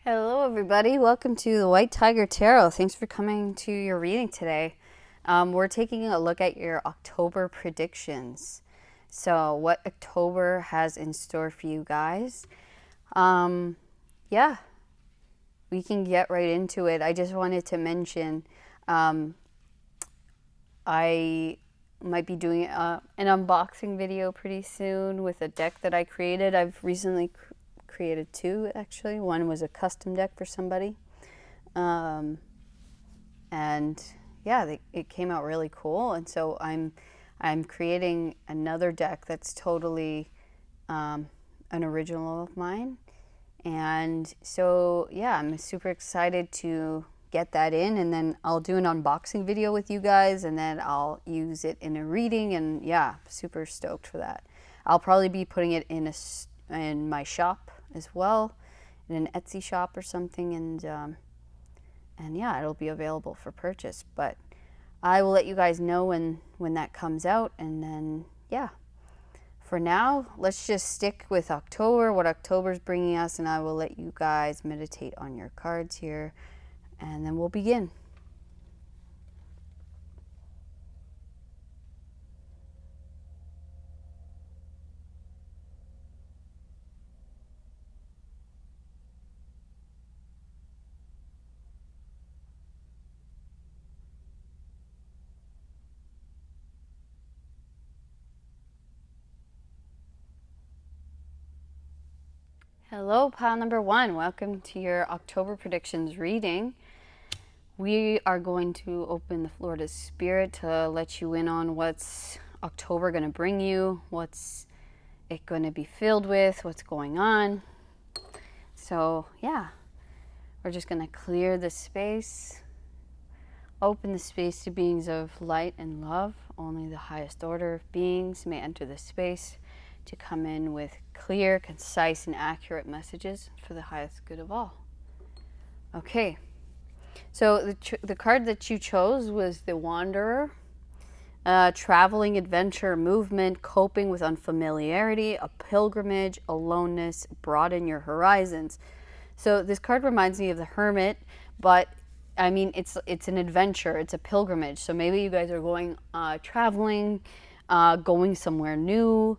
Hello, everybody. Welcome to the White Tiger Tarot. Thanks for coming to your reading today. We're taking a look at your October predictions. So, what October has in store for you guys? Yeah, we can get right into it. I just wanted to mention I might be doing an unboxing video pretty soon with a deck that I created. I've recently created two, actually. One was a custom deck for somebody. And yeah, it came out really cool. And so I'm creating another deck that's totally an original of mine. And so yeah, I'm super excited to get that in, and then I'll do an unboxing video with you guys, and then I'll use it in a reading. And yeah, super stoked for that. I'll probably be putting it in my shop as well, in an Etsy shop or something, and yeah, it'll be available for purchase. But I will let you guys know when that comes out, and then yeah. For now, let's just stick with October, what October's bringing us, and I will let you guys meditate on your cards here, and then we'll begin. Hello, pile number one. Welcome to your October predictions reading. We are going to open the floor to Spirit to let you in on what's October going to bring you, what's it going to be filled with, what's going on. So yeah, we're just going to clear the space, open the space to beings of light and love. Only the highest order of beings may enter the space to come in with clear, concise, and accurate messages for the highest good of all. Okay, so the card that you chose was the Wanderer. Traveling, adventure, movement, coping with unfamiliarity, a pilgrimage, aloneness, broaden your horizons. So this card reminds me of the Hermit, but I mean, it's an adventure, it's a pilgrimage. So maybe you guys are going traveling, going somewhere new,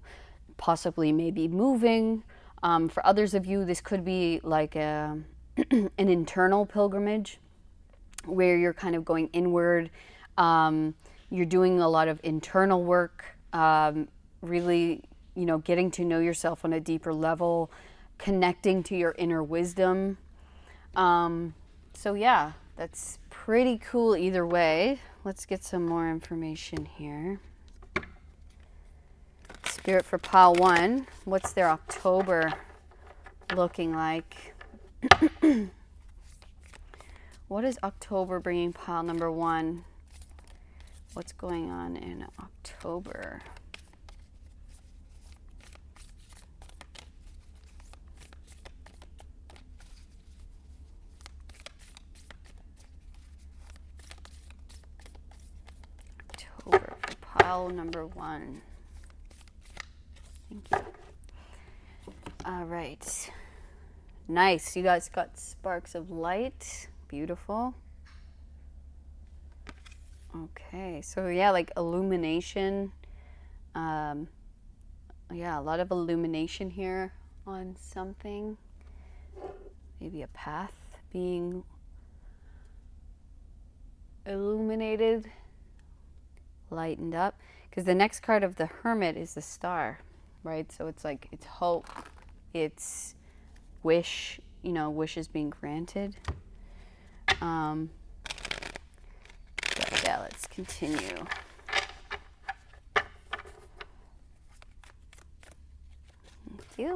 possibly maybe moving. For others of you, this could be like an internal pilgrimage where you're kind of going inward. You're doing a lot of internal work, really, getting to know yourself on a deeper level, connecting to your inner wisdom. So yeah, that's pretty cool either way. Let's get some more information here. Spirit for pile one, what's their October looking like? What is October bringing pile number one? What's going on in October? October for pile number one. Thank you. All right. Nice. You guys got sparks of light. Beautiful. Okay. So yeah, like illumination. Yeah, a lot of illumination here on something. Maybe a path being illuminated, lightened up. Because the next card of the Hermit is the Star, right? So it's like, it's hope, it's wish, wishes being granted. But yeah, let's continue. Thank you.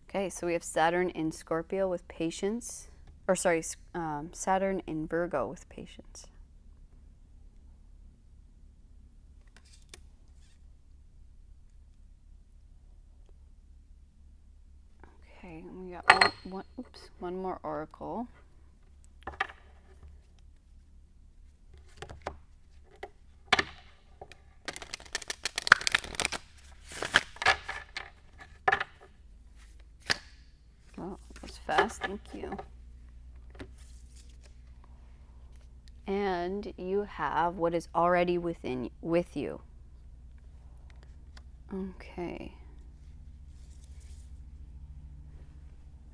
Okay, so we have Saturn in Scorpio with patience. Or sorry, Saturn in Virgo with patience. Okay, and we got one more oracle. was fast. Thank you. And you have what is already with you. Okay.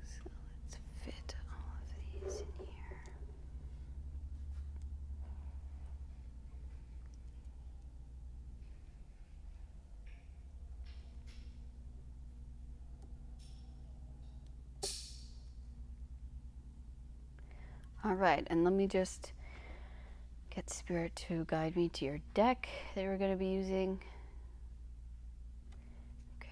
So let's fit all of these in here. All right, and let me just get Spirit to guide me to your deck that we're going to be using. Okay.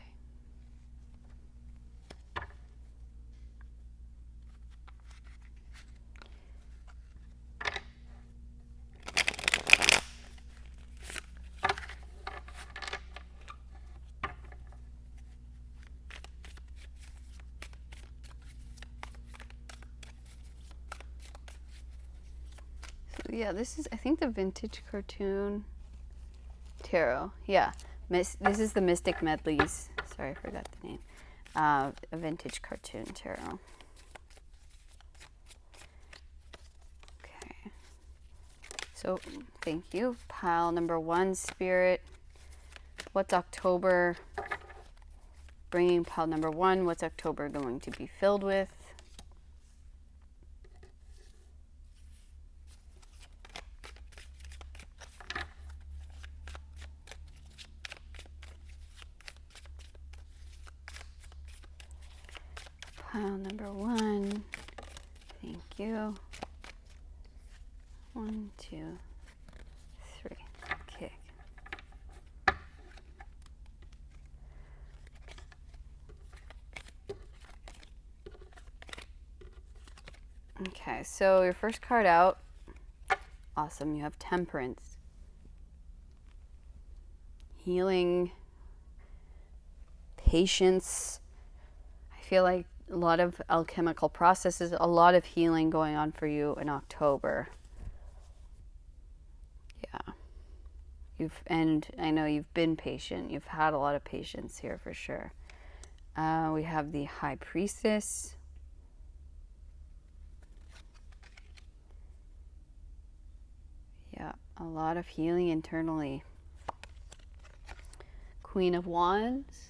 So yeah, this is, I think, the Vintage Cartoon Tarot. Yeah, this is the Mystic Medleys. Sorry, I forgot the name. A Vintage Cartoon Tarot. Okay. So, thank you. Pile number 1, Spirit. What's October bringing? Pile number 1. What's October going to be filled with? Pile number 1. Thank you. 1, 2, 3. Okay. Okay, so your first card out. Awesome, you have Temperance. Healing. Patience. I feel like a lot of alchemical processes, a lot of healing going on for you in October. Yeah. And I know you've been patient. You've had a lot of patience here for sure. We have the High Priestess. Yeah, a lot of healing internally. Queen of Wands.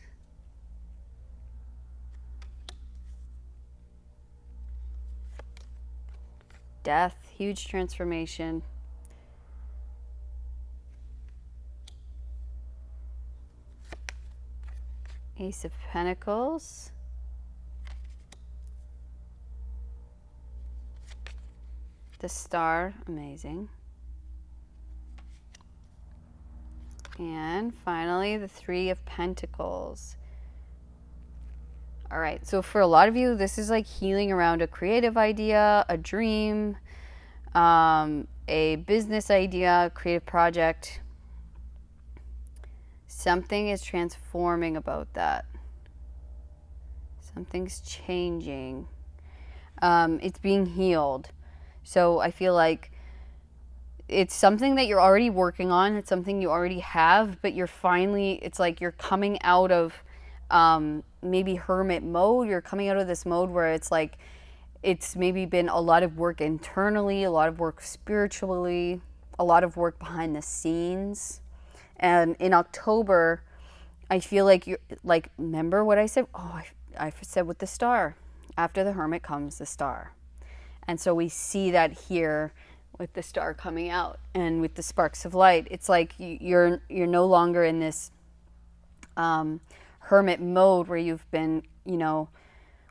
Death, huge transformation. Ace of Pentacles. The Star, amazing. And finally, the Three of Pentacles. All right, so for a lot of you, this is like healing around a creative idea, a dream, a business idea, creative project. Something is transforming about that. Something's changing. It's being healed. So I feel like it's something that you're already working on. It's something you already have, but you're finally, it's like you're coming out of maybe hermit mode. You're coming out of this mode where it's like, it's maybe been a lot of work internally, a lot of work spiritually, a lot of work behind the scenes. And in October, I feel like you're like, remember what I said? Oh, I said with the Star. After the Hermit comes the Star. And so we see that here with the Star coming out and with the sparks of light. It's like you're no longer in this hermit mode where you've been,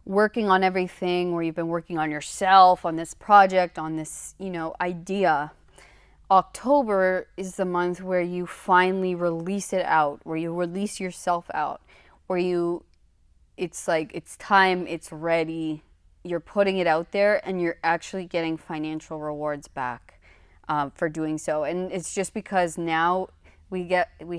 working on everything, where you've been working on yourself, on this project, on this, idea. October is the month where you finally release it out, where you release yourself out, where it's like, it's time, it's ready, you're putting it out there, and you're actually getting financial rewards back for doing so. And it's just because now we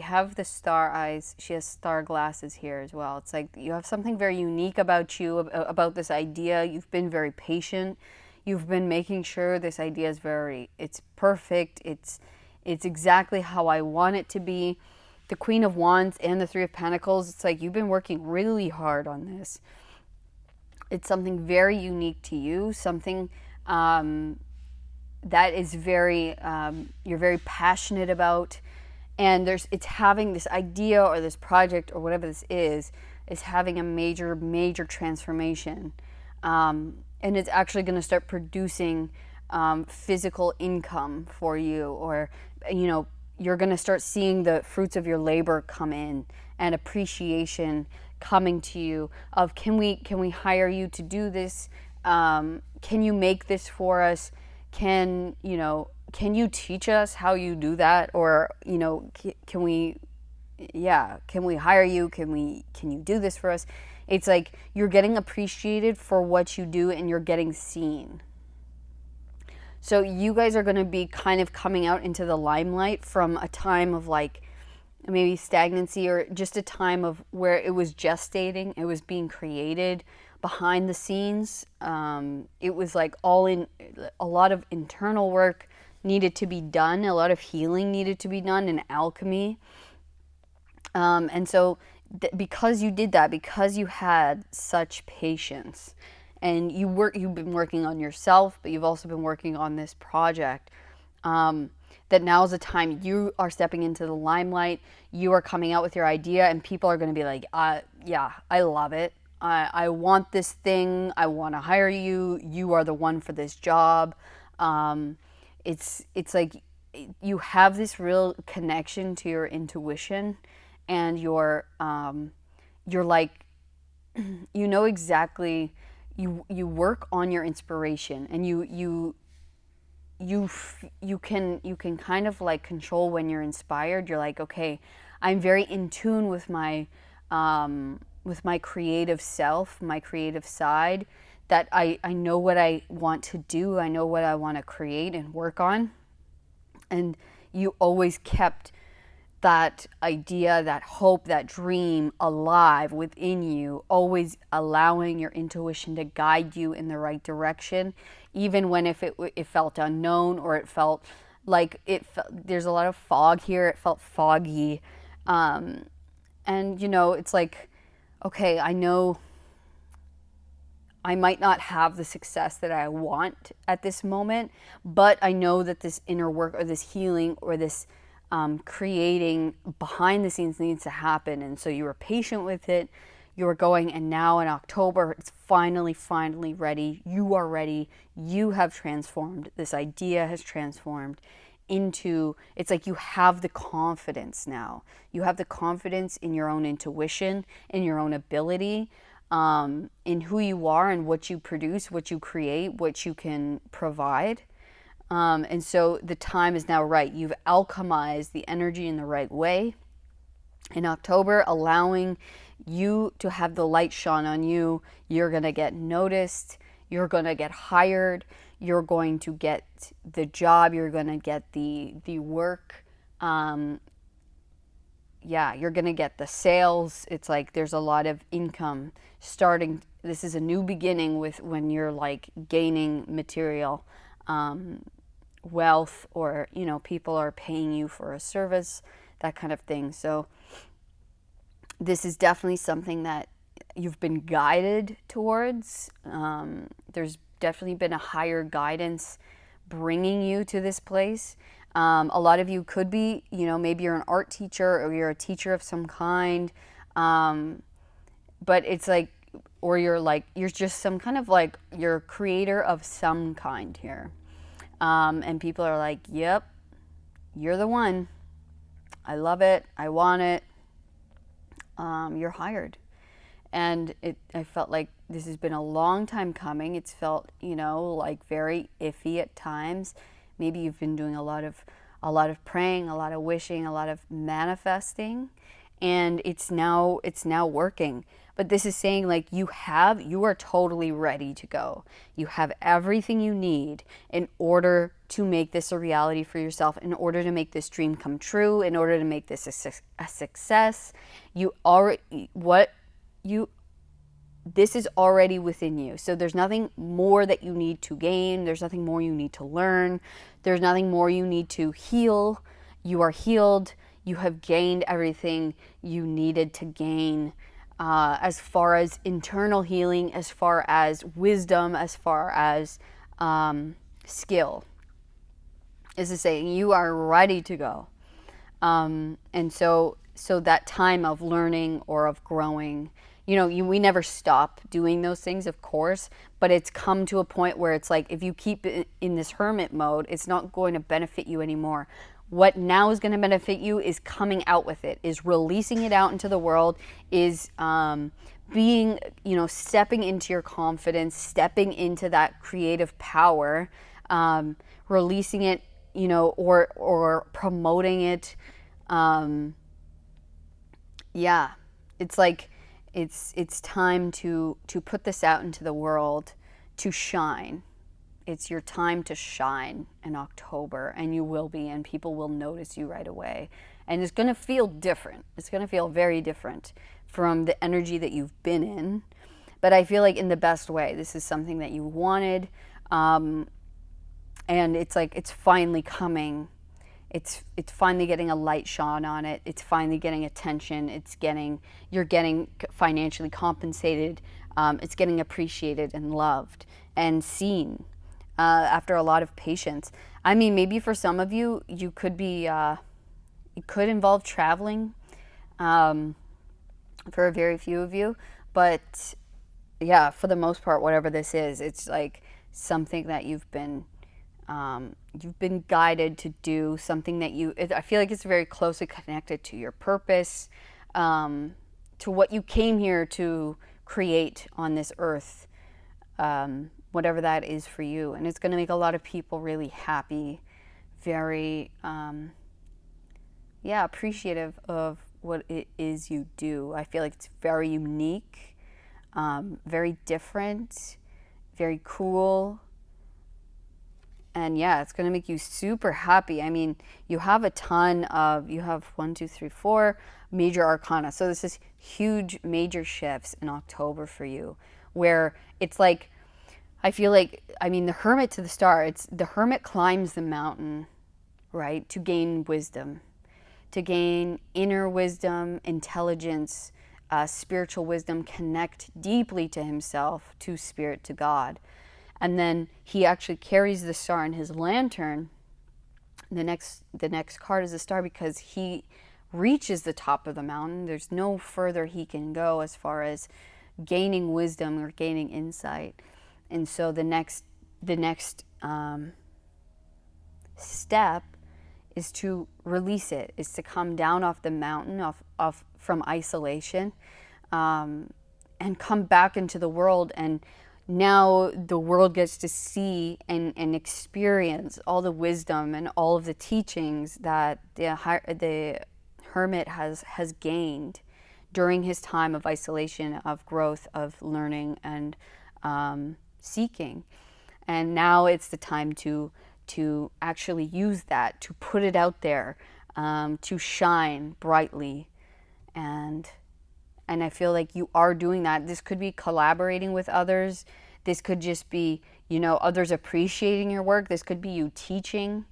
have the star eyes. She has star glasses here as well. It's like you have something very unique about you, about this idea. You've been very patient. You've been making sure this idea is it's perfect. It's exactly how I want it to be. The Queen of Wands and the Three of Pentacles, it's like you've been working really hard on this. It's something very unique to you, something that is very you're very passionate about, and it's having this idea or this project or whatever this is having a major transformation, and it's actually going to start producing physical income for you, or you're going to start seeing the fruits of your labor come in, and appreciation coming to you of, can we hire you to do this, can you make this for us, can you teach us how you do that, or can we hire you, can you do this for us. It's like you're getting appreciated for what you do, and you're getting seen. So you guys are going to be kind of coming out into the limelight from a time of like maybe stagnancy, or just a time of where it was gestating, it was being created behind the scenes. It was like a lot of internal work needed to be done, a lot of healing needed to be done, and alchemy. And so because you did that, because you had such patience, and you've been working on yourself, but you've also been working on this project, that now is the time you are stepping into the limelight. You are coming out with your idea, and people are going to be like, yeah, I love it. I want this thing. I want to hire you. You are the one for this job. It's like you have this real connection to your intuition, and you're like, exactly, you work on your inspiration, and you can kind of like control when you're inspired. You're like, okay, I'm very in tune with my creative self, my creative side, that I know what I want to do. I know what I want to create and work on. And you always kept that idea, that hope, that dream alive within you, always allowing your intuition to guide you in the right direction, even when if it felt unknown, or it felt like there's a lot of fog here. It felt foggy. And it's like, okay, I know I might not have the success that I want at this moment, but I know that this inner work, or this healing, or this creating behind the scenes needs to happen. And so you were patient with it. You were going, and now in October, it's finally ready. You are ready. You have transformed. This idea has transformed into, it's like you have the confidence now. You have the confidence in your own intuition, in your own ability, in who you are, and what you produce, what you create, what you can provide. And so the time is now right. You've alchemized the energy in the right way in October, allowing you to have the light shone on you. You're going to get noticed. You're going to get hired. You're going to get the job. You're going to get the work. You're going to get the sales. It's like there's a lot of income starting. This is a new beginning with when you're like gaining material wealth, or people are paying you for a service, that kind of thing. So this is definitely something that you've been guided towards. There's definitely been a higher guidance bringing you to this place. A lot of you could be, maybe you're an art teacher, or you're a teacher of some kind, but it's like, or you're just some kind of like, you're a creator of some kind here. And people are like, yep, you're the one. I love it. I want it. You're hired. And I felt like this has been a long time coming. It's felt, like very iffy at times. Maybe you've been doing a lot of praying, a lot of wishing, a lot of manifesting, and it's now working. But this is saying like you are totally ready to go. You have everything you need in order to make this a reality for yourself, in order to make this dream come true, in order to make this a success. This is already within you. So there's nothing more that you need to gain. There's nothing more you need to learn. There's nothing more you need to heal. You are healed. You have gained everything you needed to gain. as far as internal healing, as far as wisdom, as far as skill. Is to say you are ready to go. And so that time of learning or of growing, we never stop doing those things, of course, but it's come to a point where it's like, if you keep it in this hermit mode, it's not going to benefit you anymore. What now is going to benefit you is coming out with it, is releasing it out into the world, is being, stepping into your confidence, stepping into that creative power, releasing it, or promoting it. It's like it's time to put this out into the world, to shine. It's your time to shine in October, and you will be, and people will notice you right away. And it's going to feel different. It's going to feel very different from the energy that you've been in. But I feel like in the best way. This is something that you wanted, and it's like it's finally coming. It's finally getting a light shone on it. It's finally getting attention. You're getting financially compensated. It's getting appreciated and loved and seen after a lot of patience. I mean, maybe for some of you, you could be, it could involve traveling for a very few of you. But yeah, for the most part, whatever this is, it's like something that you've been guided to do, something that I feel like it's very closely connected to your purpose, to what you came here to create on this earth, whatever that is for you. And it's going to make a lot of people really happy, very, appreciative of what it is you do. I feel like it's very unique, very different, very cool. And yeah, it's going to make you super happy. I mean, you have 1, 2, 3, 4 major arcana. So this is huge major shifts in October for you, where it's like, I feel like, the hermit to the star, the hermit climbs the mountain, right? To gain wisdom, to gain inner wisdom, intelligence, spiritual wisdom, connect deeply to himself, to spirit, to God. And then he actually carries the star in his lantern. The next card is the star, because he reaches the top of the mountain. There's no further he can go as far as gaining wisdom or gaining insight. And so the next step is to release it, is to come down off the mountain, from isolation, and come back into the world. And now the world gets to see and experience all the wisdom and all of the teachings that the hermit has gained during his time of isolation, of growth, of learning, and seeking. And now it's the time to actually use that, to put it out there, to shine brightly. And I feel like you are doing that. This could be collaborating with others. This could just be, others appreciating your work. This could be you teaching.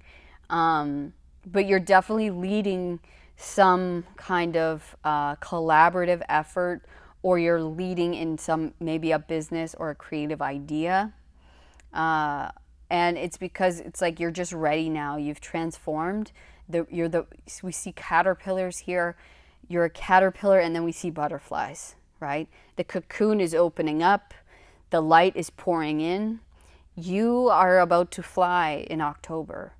But you're definitely leading some kind of collaborative effort, or you're leading in maybe a business or a creative idea. And it's because it's like you're just ready now. You've transformed. We see caterpillars here. You're a caterpillar, and then we see butterflies, right? The cocoon is opening up. The light is pouring in. You are about to fly in October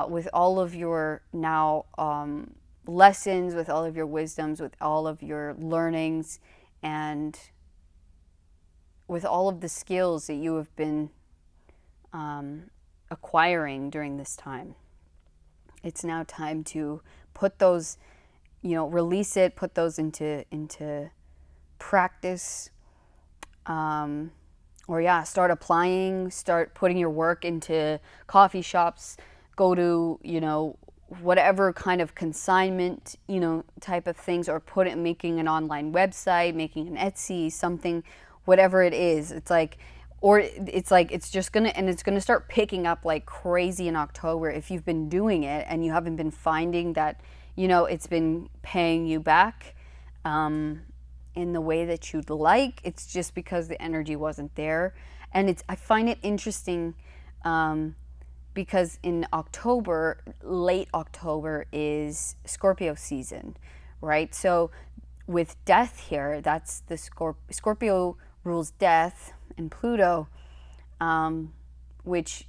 with all of your now lessons, with all of your wisdoms, with all of your learnings, and with all of the skills that you have been acquiring during this time. It's now time to put those, release it, put those into practice, start applying, start putting your work into coffee shops, go to, whatever kind of consignment, type of things, or making an online website, making an Etsy, something, whatever it is. It's just gonna start picking up like crazy in October if you've been doing it and you haven't been finding that, it's been paying you back. in the way that you'd like. It's just because the energy wasn't there. And I find it interesting because in October, late October is Scorpio season, right? So with death here, that's the Scorpio rules death, and Pluto, which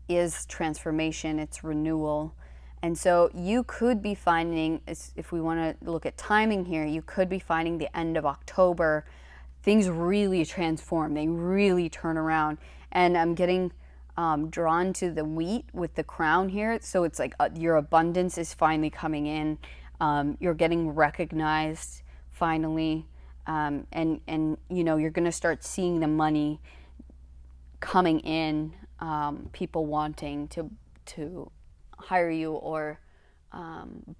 is transformation, it's renewal. And so you could be finding, if we want to look at timing here, you could be finding the end of October, things really transform, they really turn around. And I'm getting drawn to the wheat with the crown here. So it's like your abundance is finally coming in. You're getting recognized finally. And you know, you're going to start seeing the money coming in, people wanting to hire you or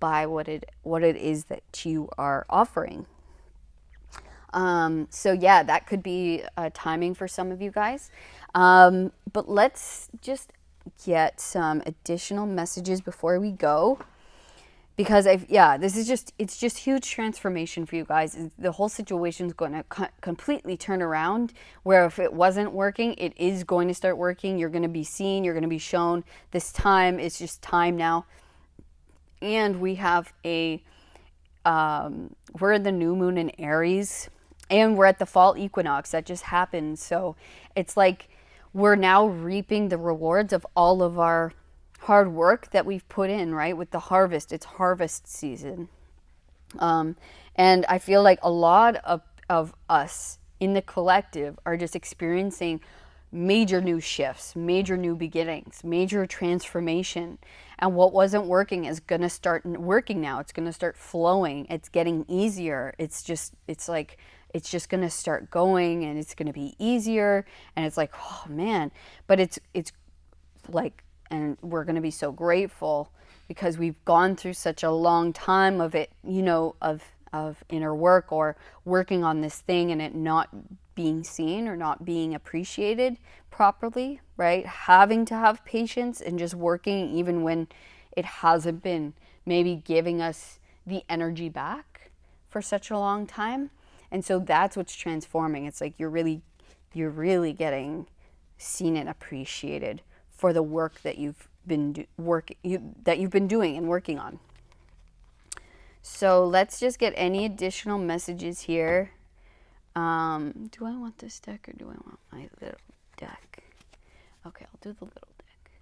buy what it is that you are offering. So yeah, that could be timing for some of you guys. But let's just get some additional messages before we go, because it's just huge transformation for you guys. The whole situation is going to completely turn around, where if it wasn't working, it is going to start working. You're going to be seen, you're going to be shown. This time, it's just time now. And we have we're in the new moon in Aries, and we're at the fall equinox that just happened. So it's like we're now reaping the rewards of all of our hard work that we've put in, right? With the harvest, it's harvest season. And I feel like a lot of us in the collective are just experiencing major new shifts, major new beginnings, major transformation. And what wasn't working is going to start working now. It's going to start flowing. It's getting easier. It's just going to start going, and it's going to be easier. And it's like, oh man, but it's like, and we're going to be so grateful because we've gone through such a long time of it, you know, of inner work or working on this thing and it not being seen or not being appreciated properly, right? Having to have patience and just working even when it hasn't been maybe giving us the energy back for such a long time. And so that's what's transforming. It's like you're really getting seen and appreciated for the work that you've been doing and working on. So let's just get any additional messages here. Do I want this deck or do I want my little deck? Okay, I'll do the little deck.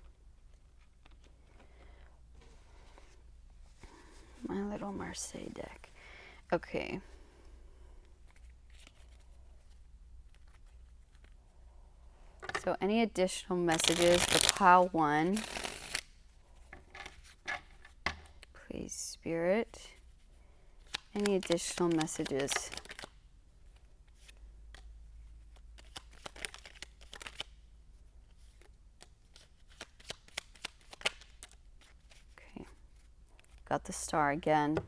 My little Marseille deck. Okay. So any additional messages for pile 1? Please, Spirit. Any additional messages? Okay. Got the star again.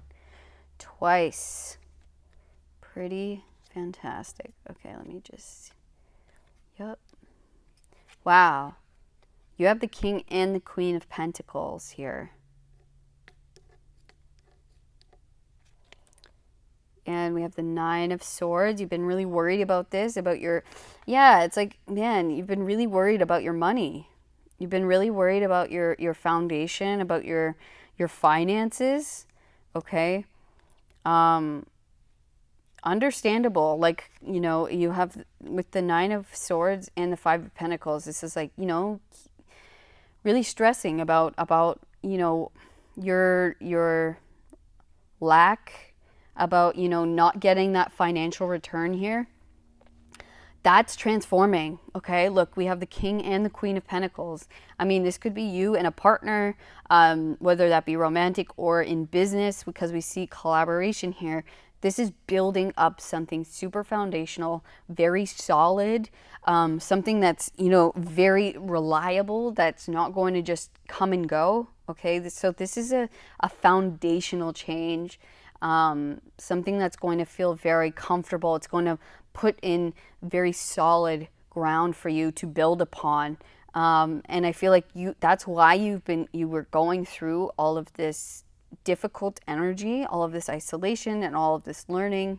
Twice. Pretty fantastic. Okay, let me just... Yep. Wow. You have the King and the Queen of Pentacles here. And we have the Nine of Swords. You've been really worried about this, about your... Yeah, it's like, man, you've been really worried about your money. You've been really worried about your foundation, about your finances. Okay? Understandable. Like, you know, you have with the Nine of Swords and the Five of Pentacles, this is like, you know, really stressing about you know, your lack, about, you know, not getting that financial return here. That's transforming. Okay, look, we have the King and the Queen of Pentacles. I mean, this could be you and a partner, whether that be romantic or in business, because we see collaboration here. This is building up something super foundational, very solid, something that's, you know, very reliable, that's not going to just come and go. Okay, so this is a foundational change, something that's going to feel very comfortable. It's going to put in very solid ground for you to build upon. And I feel like that's why you were going through all of this difficult energy, all of this isolation and all of this learning,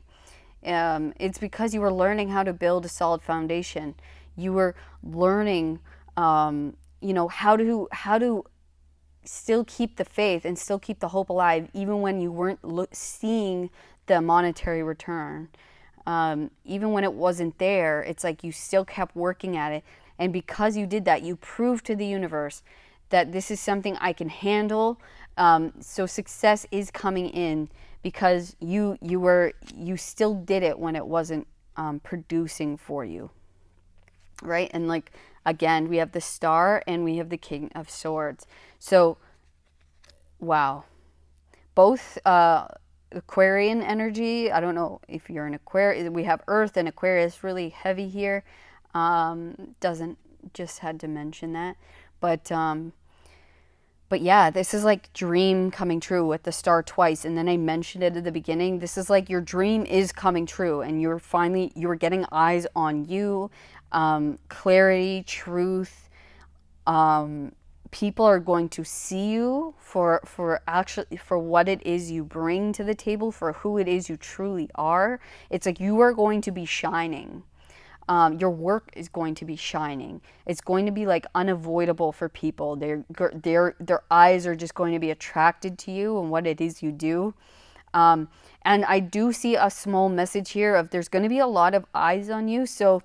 It's because you were learning how to build a solid foundation. You were learning, how to still keep the faith and still keep the hope alive, even when you weren't seeing the monetary return. Even when it wasn't there, it's like you still kept working at it. And because you did that, you proved to the universe that this is something I can handle. So success is coming in because you still did it when it wasn't producing for you, right? And like again, we have the Star and we have the King of Swords. So, wow, both Aquarian energy. I don't know if you're an Aquarius. We have Earth and Aquarius really heavy here. Doesn't just had to mention that, but yeah, this is like dream coming true with the Star twice, and then I mentioned it at the beginning. This is like your dream is coming true, and you're getting eyes on you, clarity, truth. People are going to see you for actually for what it is you bring to the table, for who it is you truly are. It's like you are going to be shining. Your work is going to be shining. It's going to be like unavoidable for people. Their eyes are just going to be attracted to you and what it is you do. And I do see a small message here of there's going to be a lot of eyes on you. So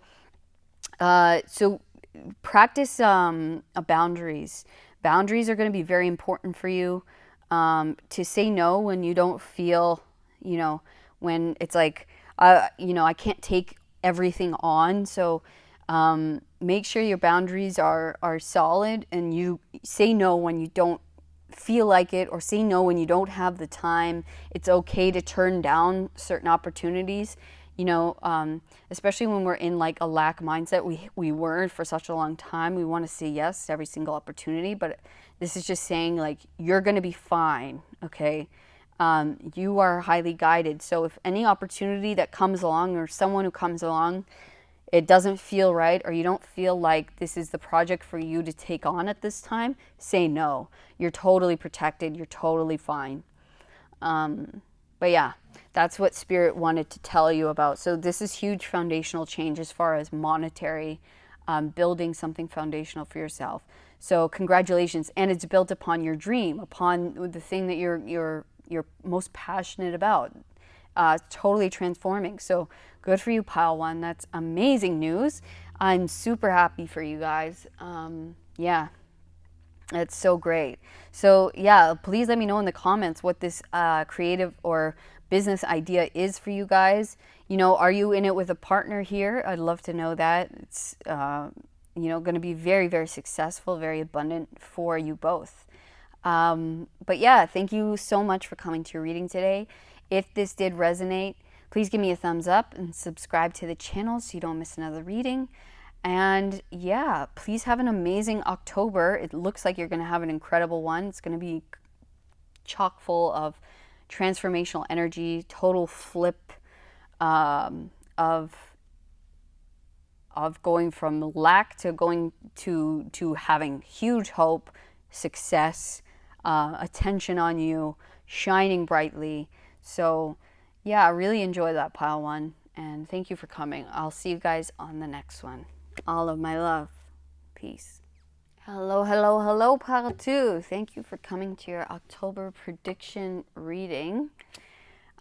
practice boundaries. Boundaries are going to be very important for you. To say no when you don't feel, when it's like, I can't take everything on. So make sure your boundaries are solid, and you say no when you don't feel like it, or say no when you don't have the time. It's okay to turn down certain opportunities, especially when we're in like a lack mindset. We were for such a long time. We want to say yes to every single opportunity, but this is just saying like you're going to be fine, okay? You are highly guided. So if any opportunity that comes along, or someone who comes along, it doesn't feel right, or you don't feel like this is the project for you to take on at this time, say no. You're totally protected. You're totally fine. But yeah, that's what Spirit wanted to tell you about. So this is huge foundational change as far as monetary, building something foundational for yourself. So congratulations. And it's built upon your dream, upon the thing that you're most passionate about. Totally transforming. So good for you, Pile One. That's amazing news. I'm super happy for you guys. Yeah, it's so great. So yeah, please let me know in the comments what this creative or business idea is for you guys. Are you in it with a partner here? I'd love to know that. It's going to be very, very successful, very abundant for you both. But yeah, thank you so much for coming to your reading today. If this did resonate, please give me a thumbs up and subscribe to the channel so you don't miss another reading. And yeah, please have an amazing October. It looks like you're going to have an incredible one. It's going to be chock full of transformational energy, total flip of going from lack to going to having huge hope, success, attention on you, shining brightly. So yeah, I really enjoy that, Pile One, and thank you for coming. I'll see you guys on the next one. All of my love. Peace. Hello, hello, hello, Pile Two. Thank you for coming to your October prediction reading.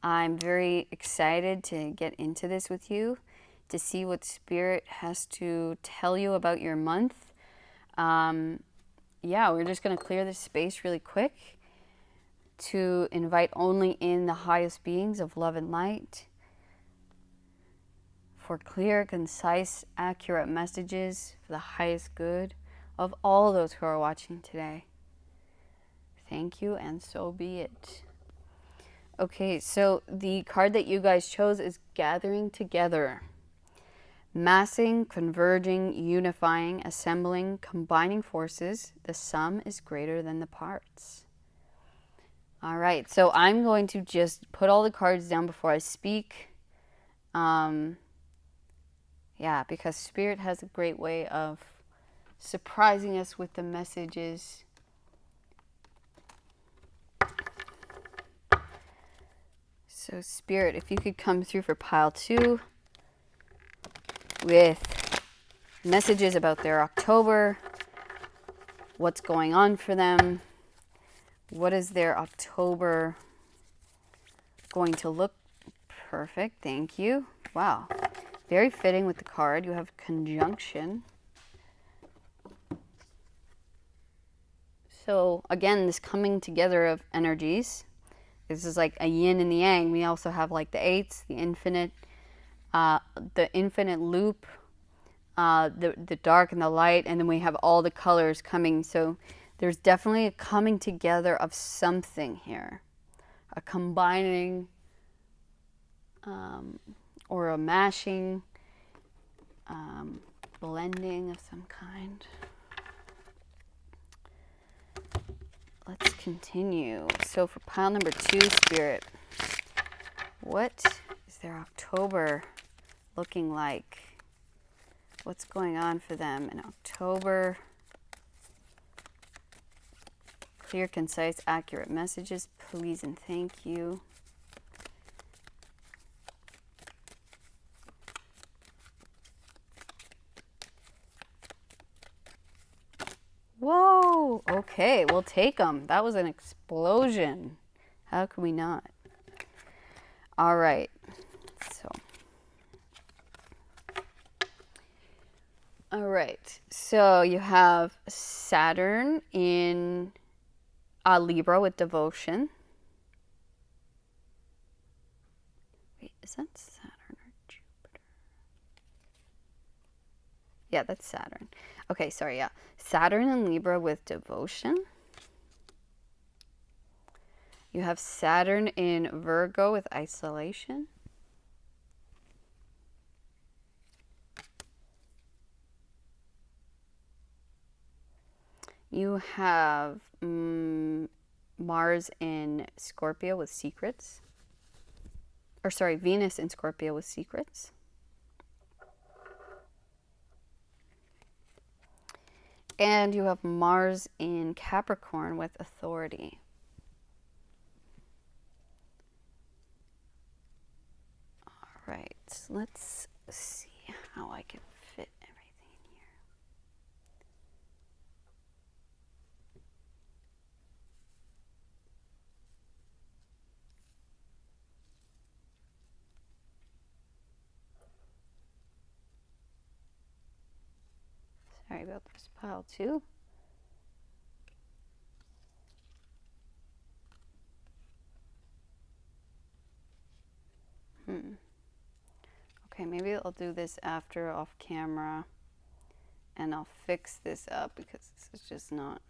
I'm very excited to get into this with you, to see what Spirit has to tell you about your month. Yeah, we're just going to clear this space really quick to invite only in the highest beings of love and light for clear, concise, accurate messages for the highest good of all those who are watching today. Thank you, and so be it. Okay, so the card that you guys chose is Gathering Together. Massing, converging, unifying, assembling, combining forces. The sum is greater than the parts. All right, so I'm going to just put all the cards down before I speak. Yeah, because Spirit has a great way of surprising us with the messages. So Spirit, if you could come through for pile 2 with messages about their October, what's going on for them, what is their October going to look. Perfect, thank you. Wow, very fitting with the card. You have conjunction. So again, this coming together of energies. This is like a yin and the yang. We also have like the eights, the infinite loop, the dark and the light, and then we have all the colors coming. So there's definitely a coming together of something here, a combining or a mashing, blending of some kind. Let's continue. So for pile number 2, Spirit, what is their October looking like? What's going on for them in October? Clear, concise, accurate messages, please and thank you. Whoa, okay, we'll take them. That was an explosion. How can we not? All right, so you have Saturn in Libra with devotion. Wait, is that Saturn or Jupiter? Yeah, that's Saturn. Okay, sorry, yeah. Saturn in Libra with devotion. You have Saturn in Virgo with isolation. You have Mars in Scorpio with secrets. Or sorry, Venus in Scorpio with secrets. And you have Mars in Capricorn with authority. All right, let's see how I can fit everything in here. Sorry about this, pile 2. Okay, maybe I'll do this after off camera and I'll fix this up because this is just not.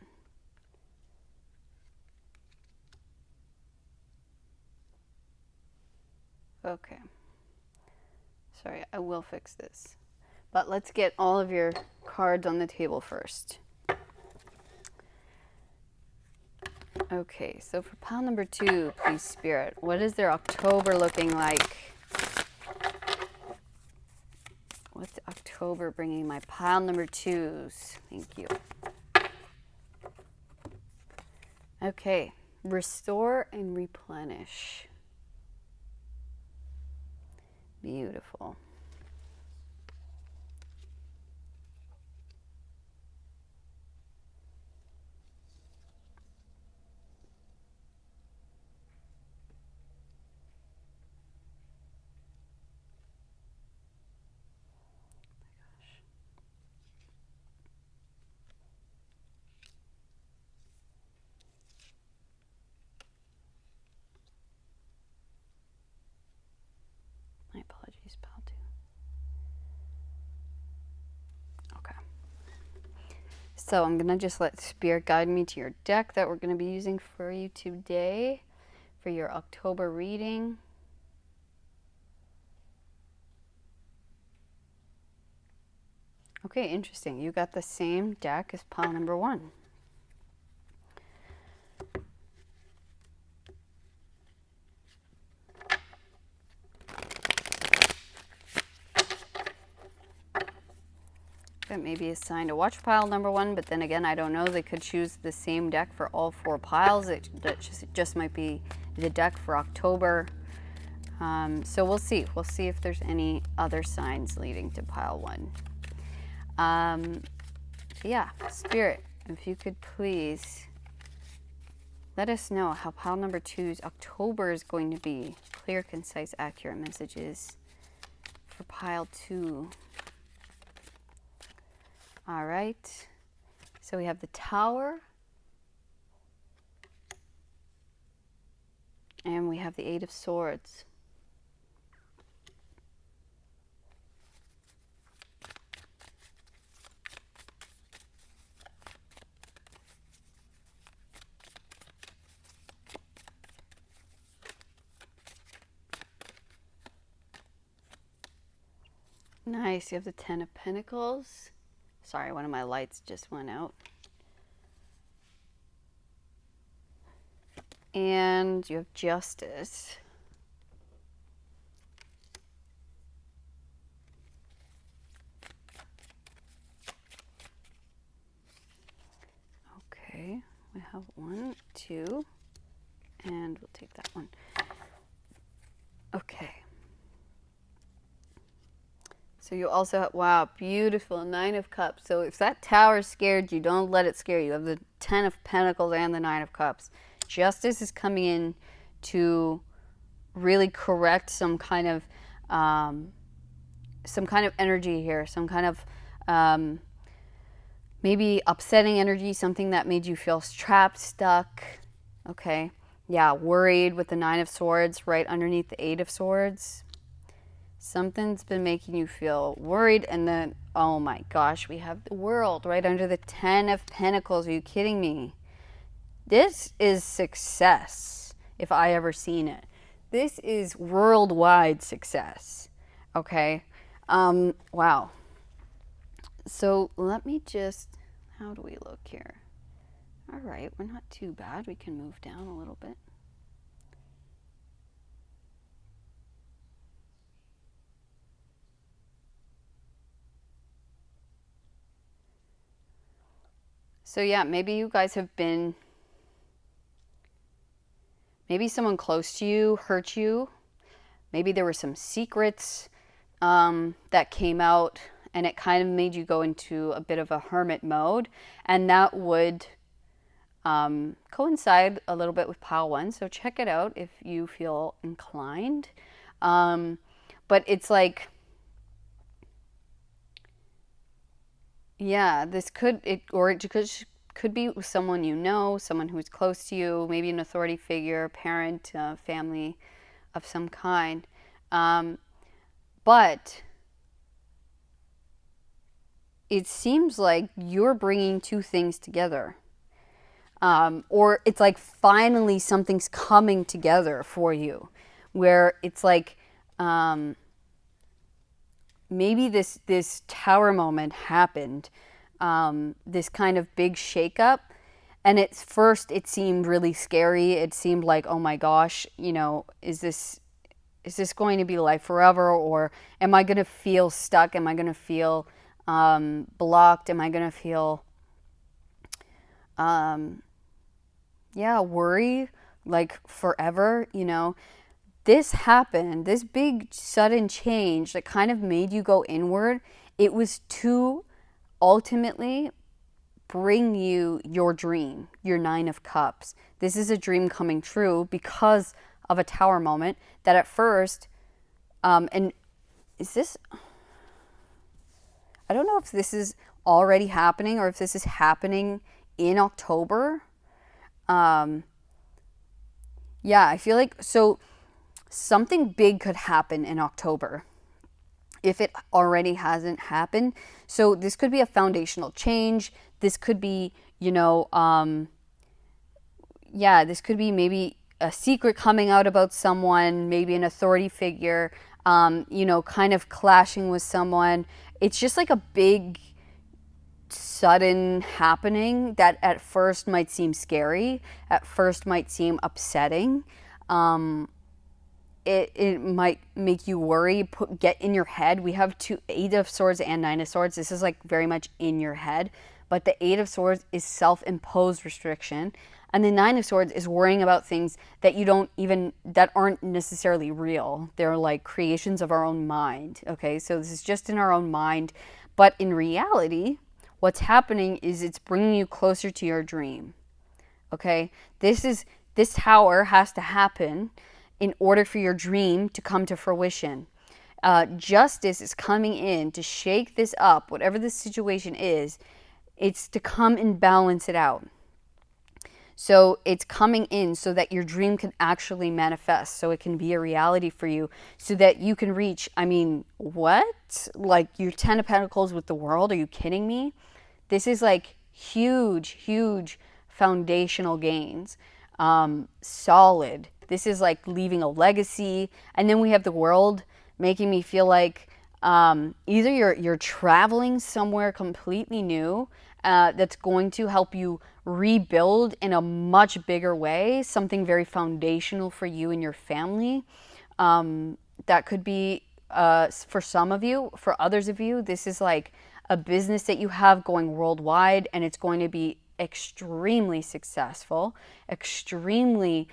Okay. Sorry, I will fix this. But let's get all of your cards on the table first. Okay, so for pile number 2, please, Spirit, what is their October looking like? What's October bringing my pile number 2s? Thank you. Okay, restore and replenish. Beautiful. My apologies, pal, too. Okay. So I'm going to just let Spirit guide me to your deck that we're going to be using for you today for your October reading. Okay, interesting. You got the same deck as pile number 1. It maybe assigned to watch pile number 1, but then again, I don't know. They could choose the same deck for all 4 piles. That just might be the deck for October. So we'll see. We'll see if there's any other signs leading to pile one. Yeah, Spirit, if you could please let us know how pile number 2's October is going to be. Clear, concise, accurate messages for pile 2. All right. So we have the Tower. And we have the Eight of Swords. Nice. You have the Ten of Pentacles. Sorry, one of my lights just went out. And you have Justice. Okay, we have 1, 2, and we'll take that one. Okay. So you also have, wow, beautiful, 9 of Cups. So if that Tower scared you, don't let it scare you. You have the 10 of Pentacles and the 9 of Cups. Justice is coming in to really correct some kind of energy here, some kind of maybe upsetting energy, something that made you feel trapped, stuck. Okay, yeah, worried with the 9 of Swords right underneath the 8 of Swords. Something's been making you feel worried, and then, oh my gosh, we have the World right under the 10 of Pentacles. Are you kidding me? This is success, if I ever seen it. This is worldwide success, okay? Wow. So let me just, how do we look here? All right, we're not too bad. We can move down a little bit. So yeah, maybe you guys have been, maybe someone close to you hurt you. Maybe there were some secrets that came out, and it kind of made you go into a bit of a hermit mode. And that would coincide a little bit with pile 1. So check it out if you feel inclined. But it's like, yeah, this could, it could be with someone you know, someone who's close to you, maybe an authority figure, parent, family of some kind. But it seems like you're bringing two things together. Or it's like finally something's coming together for you, where it's like maybe this Tower moment happened, this kind of big shakeup, and at first it seemed really scary. It seemed like, oh my gosh, you know, is this going to be life forever, or am I going to feel stuck? Am I going to feel blocked? Am I going to feel worry like forever, you know? This happened, this big sudden change that kind of made you go inward. It was to ultimately bring you your dream, your 9 of Cups. This is a dream coming true because of a Tower moment that at first, and is this, I don't know if this is already happening or if this is happening in October. Yeah, I feel like, so something big could happen in October if it already hasn't happened. So this could be a foundational change. This could be, you know, this could be maybe a secret coming out about someone, maybe an authority figure, you know, kind of clashing with someone. It's just like a big, sudden happening that at first might seem scary, at first might seem upsetting. It might make you worry, get in your head. We have 8 of Swords and 9 of Swords. This is like very much in your head. But the Eight of Swords is self-imposed restriction. And the Nine of Swords is worrying about things that that aren't necessarily real. They're like creations of our own mind. Okay, so this is just in our own mind. But in reality, what's happening is it's bringing you closer to your dream. Okay, this tower has to happen in order for your dream to come to fruition. Justice is coming in to shake this up, whatever the situation is. It's to come and balance it out. So it's coming in so that your dream can actually manifest, so it can be a reality for you, so that you can reach, what? Like your 10 of Pentacles with the World? Are you kidding me? This is like huge, huge foundational gains. Solid. This is like leaving a legacy. And then we have the World, making me feel like either you're traveling somewhere completely new that's going to help you rebuild in a much bigger way, something very foundational for you and your family. That could be for some of you. For others of you, this is like a business that you have going worldwide, and it's going to be extremely successful, extremely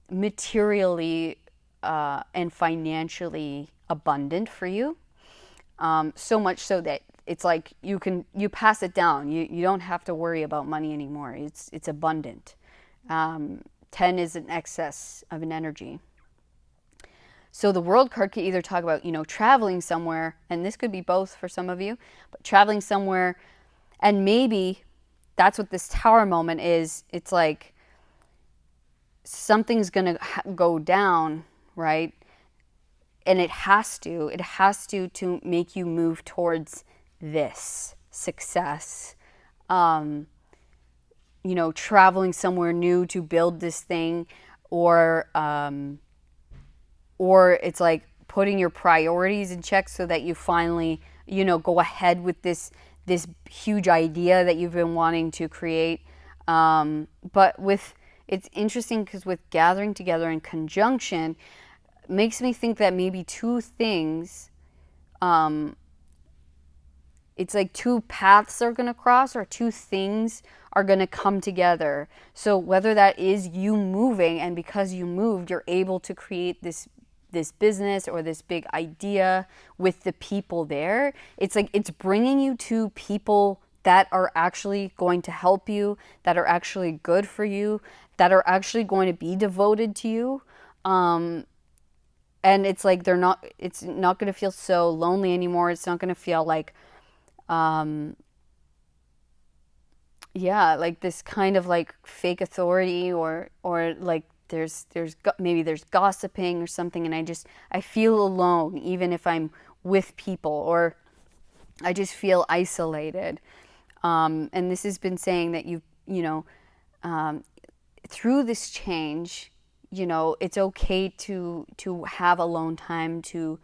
materially and financially abundant for you. So much so that it's like you pass it down. You don't have to worry about money anymore. It's abundant. 10 is an excess of an energy. So the World card could either talk about, traveling somewhere, and this could be both for some of you, but traveling somewhere, and maybe that's what this Tower moment is. It's like something's going to go down, right? And it has to make you move towards this success. Traveling somewhere new to build this thing, or it's like putting your priorities in check so that you finally, go ahead with this huge idea that you've been wanting to create. But it's interesting because with gathering together in conjunction, makes me think that maybe two things, it's like two paths are going to cross, or two things are going to come together. So whether that is you moving, and because you moved, you're able to create this business or this big idea with the people there. It's like it's bringing you to people that are actually going to help you, that are actually good for you, that are actually going to be devoted to you. And it's like it's not going to feel so lonely anymore. It's not going to feel like, like this kind of like fake authority, or like maybe there's gossiping or something, and I feel alone even if I'm with people, or I just feel isolated. And this has been saying that through this change, it's okay to have alone time, to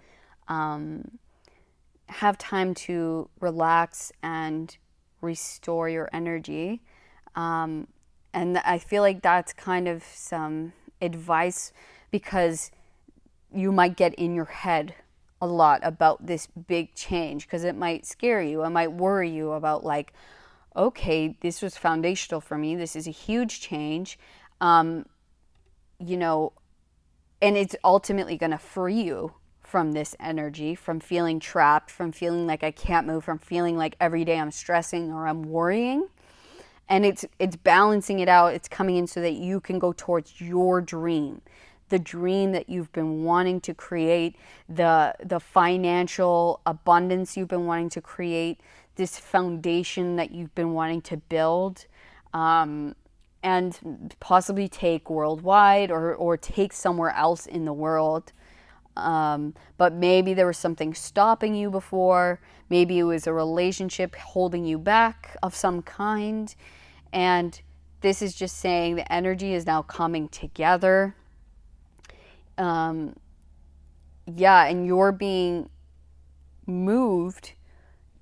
have time to relax and restore your energy. And I feel like that's kind of some advice, because you might get in your head a lot about this big change, because it might scare you. It might worry you about like, okay, this was foundational for me. This is a huge change. And it's ultimately going to free you from this energy, from feeling trapped, from feeling like I can't move, from feeling like every day I'm stressing or I'm worrying. And it's balancing it out. It's coming in so that you can go towards your dream, the dream that you've been wanting to create, the financial abundance you've been wanting to create, this foundation that you've been wanting to build, and possibly take worldwide, or take somewhere else in the world. But maybe there was something stopping you before. Maybe it was a relationship holding you back of some kind. And this is just saying the energy is now coming together. And you're being moved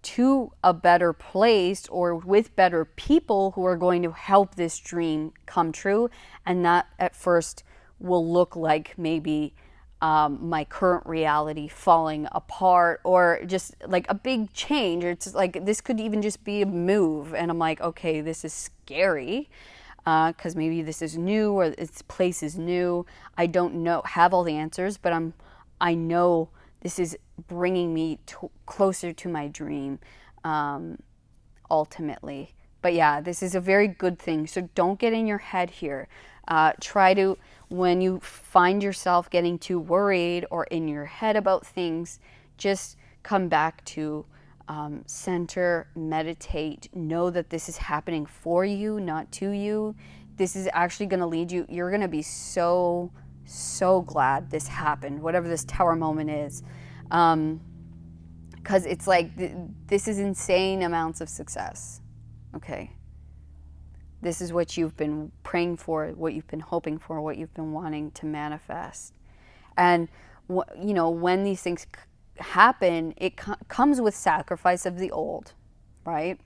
to a better place, or with better people who are going to help this dream come true. And that at first will look like maybe my current reality falling apart, or just like a big change. Or it's like this could even just be a move, and I'm like, okay, this is scary, because maybe this is new, or this place is new. I don't have all the answers, but I know this is bringing me closer to my dream, ultimately. But yeah, this is a very good thing. So don't get in your head here. Try to, when you find yourself getting too worried or in your head about things, just come back to center, meditate, know that this is happening for you, not to you. This is actually going to lead you. You're going to be so, so glad this happened, whatever this tower moment is. Because it's like, this is insane amounts of success. Okay. This is what you've been praying for, what you've been hoping for, what you've been wanting to manifest. And, when these things happen, it comes with sacrifice of the old, right?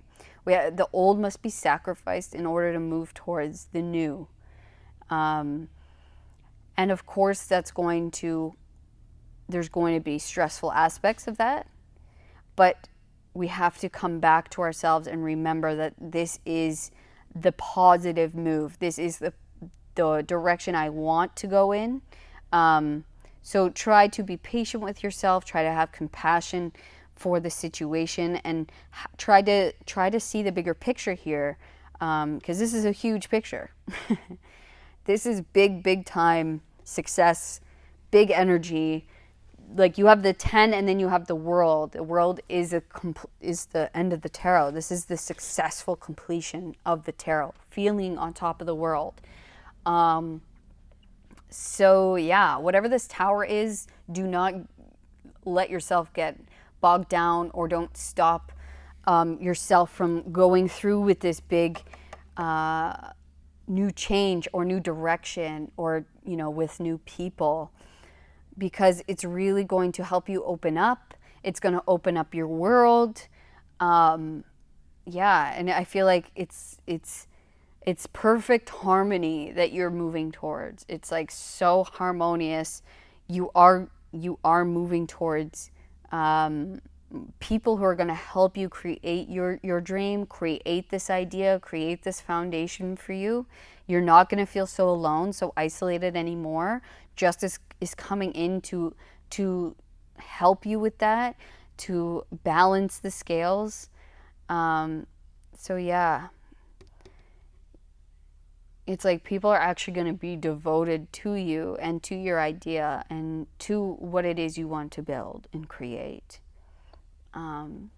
The old must be sacrificed in order to move towards the new. And of course, there's going to be stressful aspects of that. But we have to come back to ourselves and remember that this is the positive move. This is the direction I want to go in. So try to be patient with yourself. Try to have compassion for the situation, and try to see the bigger picture here, because this is a huge picture. This is big time success, big energy. Like, you have the 10, and then you have the world. The world is the end of the tarot. This is the successful completion of the tarot, feeling on top of the world. So yeah, whatever this tower is, do not let yourself get bogged down, or don't stop yourself from going through with this big new change or new direction, or with new people. Because it's really going to help you open up. It's going to open up your world. And I feel like it's perfect harmony that you're moving towards. It's like so harmonious. You are moving towards people who are going to help you create your dream, create this idea, create this foundation for you. You're not going to feel so alone, so isolated anymore. Justice is coming in to help you with that, to balance the scales. So yeah, it's like people are actually going to be devoted to you and to your idea and to what it is you want to build and create. And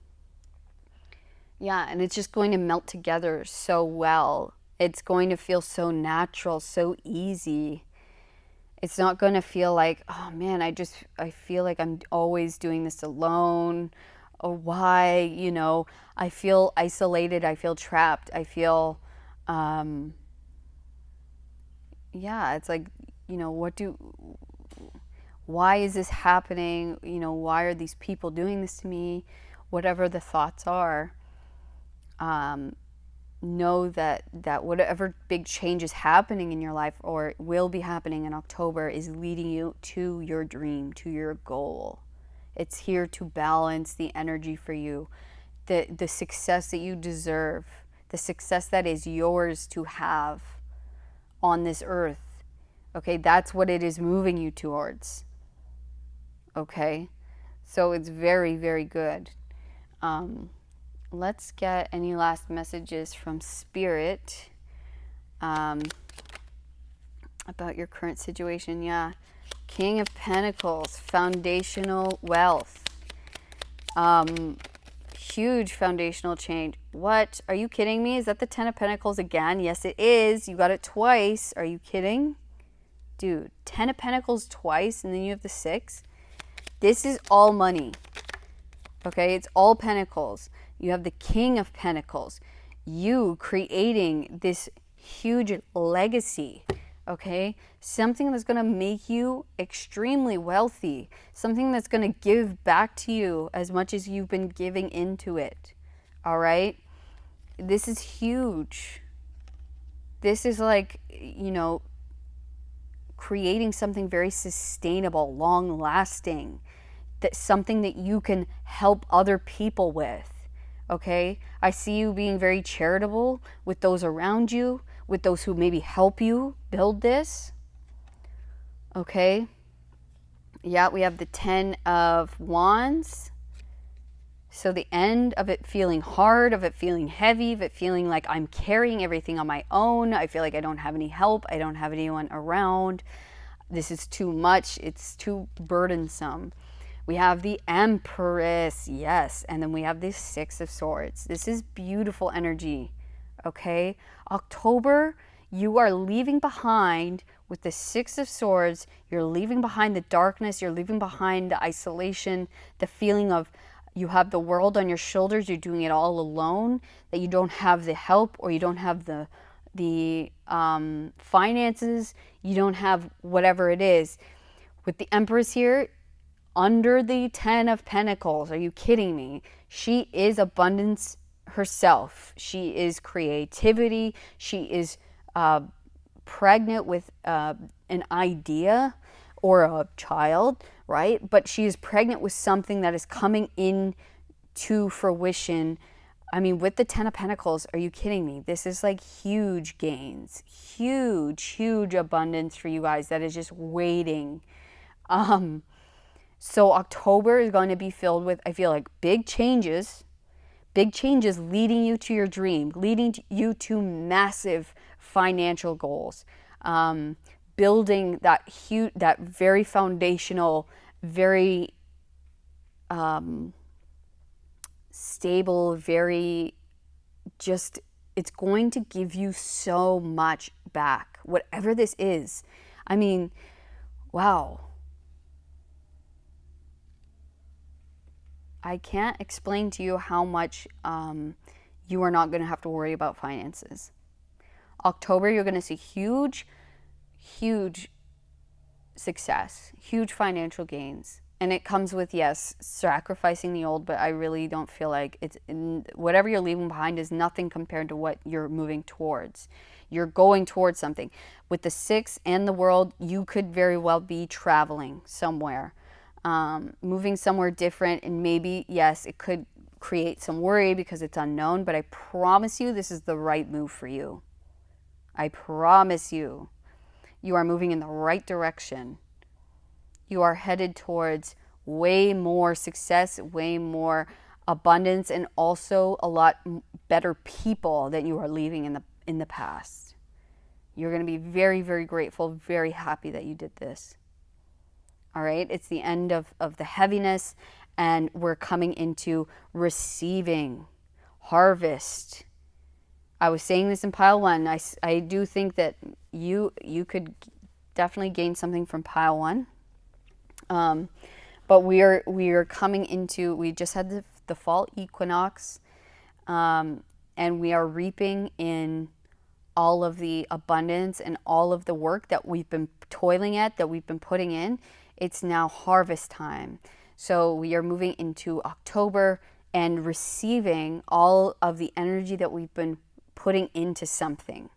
it's just going to melt together so well. It's going to feel so natural, so easy. It's not going to feel like, oh man, I feel like I'm always doing this alone. Or why, I feel isolated. I feel trapped. I feel, it's like, why is this happening? Why are these people doing this to me? Whatever the thoughts are, know that whatever big change is happening in your life, or will be happening in October, is leading you to your dream, to your goal. It's here to balance the energy for you, the success that you deserve, the success that is yours to have on this earth. Okay, that's what it is moving you towards. Okay, so it's very, very good. Let's get any last messages from Spirit about your current situation. Yeah, King of Pentacles, foundational wealth. Huge foundational change. What? Are you kidding me? Is that the 10 of Pentacles again? Yes, it is. You got it twice. Are you kidding? Dude, 10 of Pentacles twice, and then you have the 6. This is all money. Okay, it's all Pentacles. You have the King of Pentacles. You creating this huge legacy. Okay, something that's going to make you extremely wealthy. Something that's going to give back to you as much as you've been giving into it. All right, this is huge. This is like, creating something very sustainable, long lasting, that something that you can help other people with. Okay? I see you being very charitable with those around you, with those who maybe help you build this. Okay? Yeah, we have the 10 of Wands. So the end of it feeling hard, of it feeling heavy, of it feeling like I'm carrying everything on my own. I feel like I don't have any help. I don't have anyone around. This is too much. It's too burdensome. We have the Empress, yes. And then we have the Six of Swords. This is beautiful energy, okay? October, you are leaving behind with the Six of Swords. You're leaving behind the darkness. You're leaving behind the isolation, the feeling of you have the world on your shoulders. You're doing it all alone, that you don't have the help, or you don't have the finances. You don't have whatever it is. With the Empress here, under the 10 of Pentacles, are you kidding me? She is abundance herself. She is creativity. She is pregnant with an idea or a child, right? But she is pregnant with something that is coming in to fruition. I mean, with the 10 of Pentacles, are you kidding me? This is like huge gains, huge abundance for you guys that is just waiting. So October is going to be filled with, I feel like, big changes leading you to your dream, leading you to massive financial goals, building that very foundational, very stable, very just, it's going to give you so much back, whatever this is. I mean, wow. I can't explain to you how much you are not going to have to worry about finances. October, you're going to see huge success, huge financial gains. And it comes with, yes, sacrificing the old, but I really don't feel like it's, whatever you're leaving behind is nothing compared to what you're moving towards. You're going towards something. With the 6 and the World, you could very well be traveling somewhere. Moving somewhere different, and maybe, yes, it could create some worry because it's unknown, but I promise you this is the right move for you. I promise you, you are moving in the right direction. You are headed towards way more success, way more abundance, and also a lot better people that you are leaving in the past. You're going to be very grateful, very happy that you did this. All right, it's the end of the heaviness, and we're coming into receiving, harvest. I was saying this in pile 1. I do think that you could definitely gain something from pile 1. But we are coming into, we just had the fall equinox, and we are reaping in all of the abundance and all of the work that we've been toiling at, that we've been putting in. It's now harvest time. So we are moving into October and receiving all of the energy that we've been putting into something.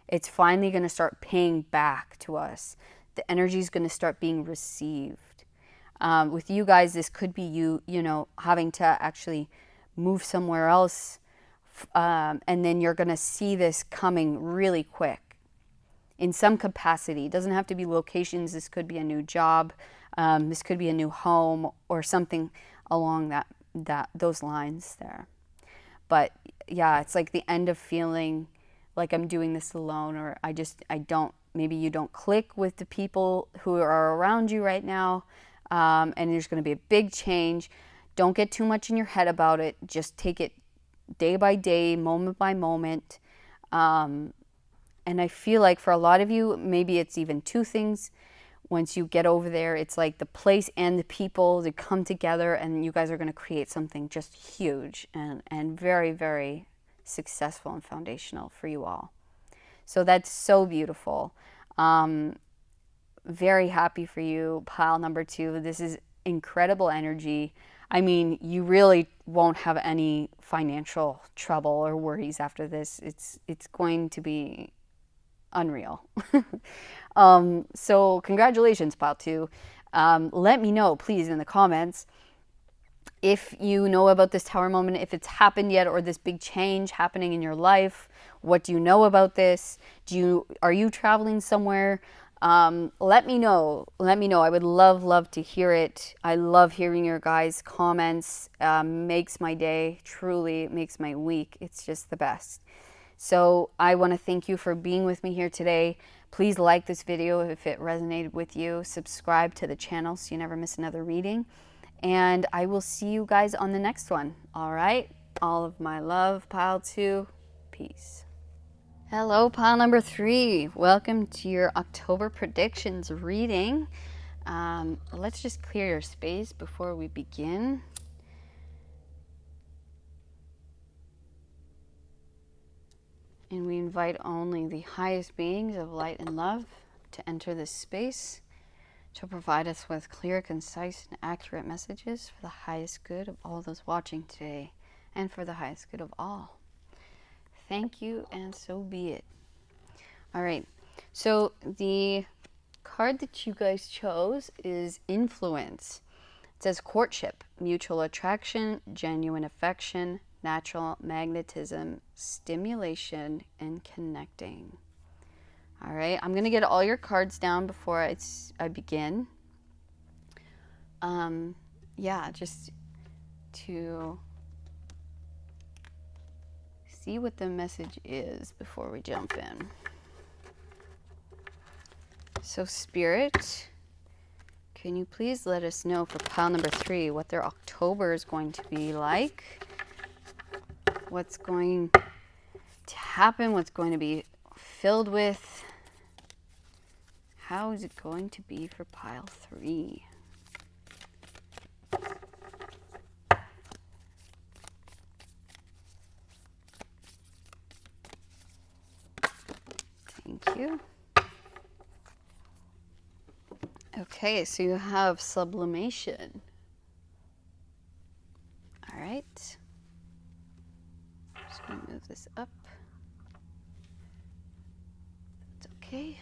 It's finally going to start paying back to us. The energy is going to start being received. With you guys, this could be you know, having to actually move somewhere else. And then you're going to see this coming really quick. In some capacity. It doesn't have to be locations. This could be a new job. This could be a new home or something along those lines there. But yeah, it's like the end of feeling like I'm doing this alone, or maybe you don't click with the people who are around you right now, and there's going to be a big change. Don't get too much in your head about it. Just take it day by day, moment by moment. And I feel like for a lot of you, maybe it's even 2 things. Once you get over there, it's like the place and the people that come together, and you guys are going to create something just huge and very successful and foundational for you all. So that's so beautiful. Very happy for you, pile number 2. This is incredible energy. I mean, you really won't have any financial trouble or worries after this. It's going to be unreal. So congratulations, Pile 2. Let me know, please, in the comments if you know about this tower moment, if it's happened yet, or this big change happening in your life. What do you know about this? Are you traveling somewhere? Let me know. Let me know. I would love to hear it. I love hearing your guys' comments. Makes my day, truly makes my week. It's just the best. So I want to thank you for being with me here today. Please like this video if it resonated with you. Subscribe to the channel so you never miss another reading. And I will see you guys on the next one. All right? All of my love, Pile 2. Peace. Hello, Pile number 3. Welcome to your October predictions reading. Let's just clear your space before we begin. And we invite only the highest beings of light and love to enter this space, to provide us with clear, concise, and accurate messages for the highest good of all those watching today, and for the highest good of all. Thank you, and so be it. All right, so the card that you guys chose is Influence. It says courtship, mutual attraction, genuine affection, natural magnetism, stimulation, and connecting. All right, I'm going to get all your cards down before I begin. Yeah, just to see what the message is before we jump in. So Spirit, can you please let us know for Pile number 3 what their October is going to be like? What's going to happen? What's going to be filled with? How is it going to be for Pile 3? Thank you. Okay, so you have sublimation. All right. Just going to move this up. That's okay.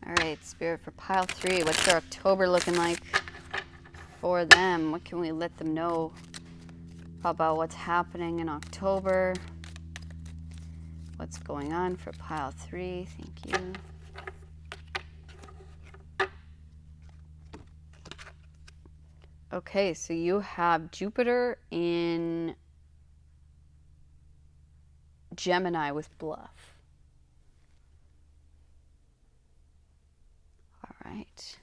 All right, Spirit, for Pile 3, what's their October looking like for them? What can we let them know about what's happening in October? What's going on for Pile 3? Thank you. Okay, so you have Jupiter in Gemini with Bluff. All right.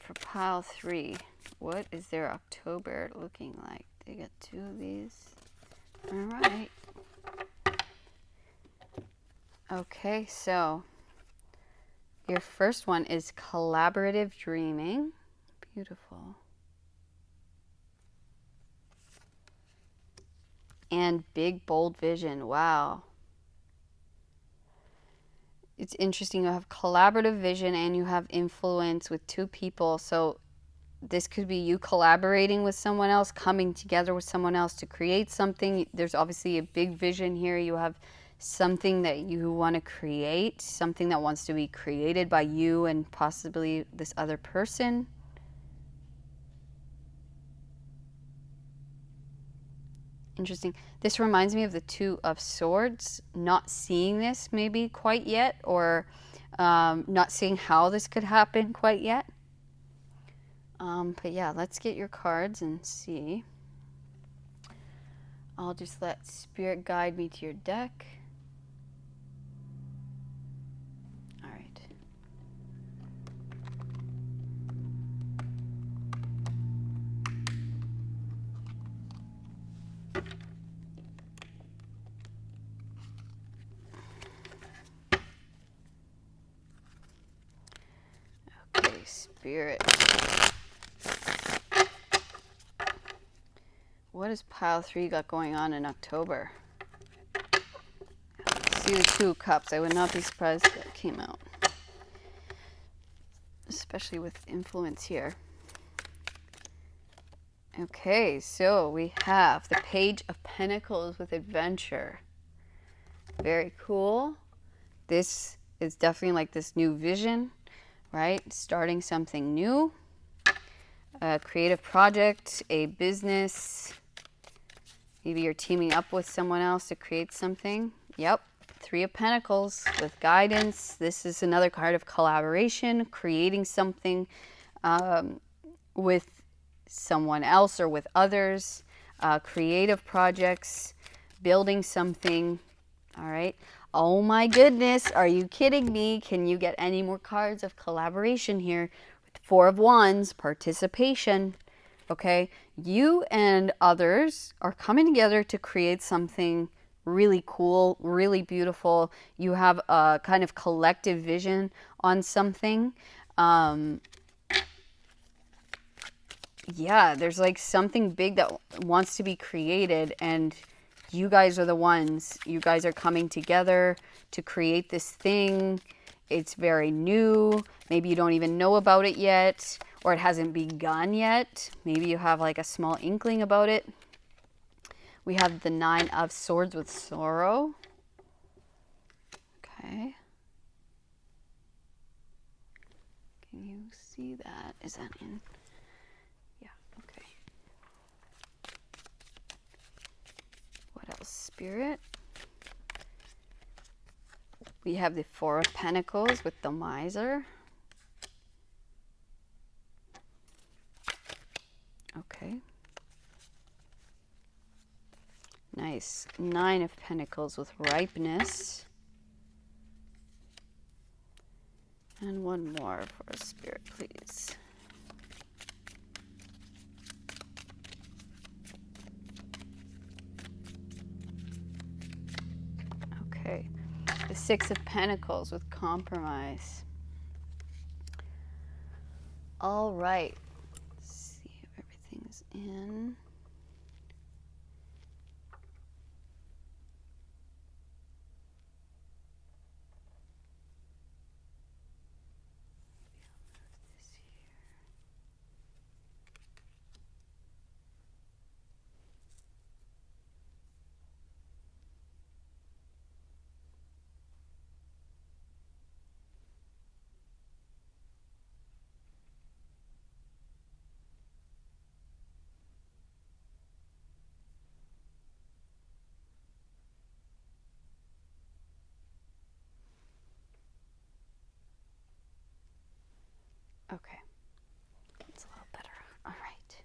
For Pile 3, what is their October looking like? They got 2 of these. All right. Okay, so your first one is collaborative dreaming. Beautiful. And big, bold vision. Wow. It's interesting. You have collaborative vision and you have influence with 2 people. So this could be you collaborating with someone else, coming together with someone else to create something. There's obviously a big vision here. You have something that you want to create, something that wants to be created by you and possibly this other person. Interesting. This reminds me of the 2 of Swords, not seeing this maybe quite yet, or not seeing how this could happen quite yet. But yeah, let's get your cards and see. I'll just let Spirit guide me to your deck. All right. Spirit. What does pile 3 got going on in October? See the 2 of Cups. I would not be surprised if that came out. Especially with influence here. Okay, so we have the Page of Pentacles with Adventure. Very cool. This is definitely like this new vision, right? Starting something new. A creative project, a business. Maybe you're teaming up with someone else to create something. Yep. 3 of Pentacles with guidance. This is another card of collaboration, creating something with someone else or with others, creative projects, building something. All right. Oh my goodness. Are you kidding me? Can you get any more cards of collaboration here? With 4 of Wands, participation. Okay. You and others are coming together to create something really cool, really beautiful. You have a kind of collective vision on something. Yeah, there's like something big that wants to be created, and you guys are the ones. You guys are coming together to create this thing. It's very new. Maybe you don't even know about it yet, or it hasn't begun yet. Maybe you have like a small inkling about it. We have the 9 of Swords with Sorrow. Okay. Can you see that? Is that in? Yeah, okay. What else? Spirit. We have the 4 of Pentacles with the Miser. Okay. Nice. 9 of Pentacles with Ripeness. And one more for Spirit, please. Okay. The 6 of Pentacles with Compromise. All right. Let's see if everything's in. Okay, that's a little better. All right.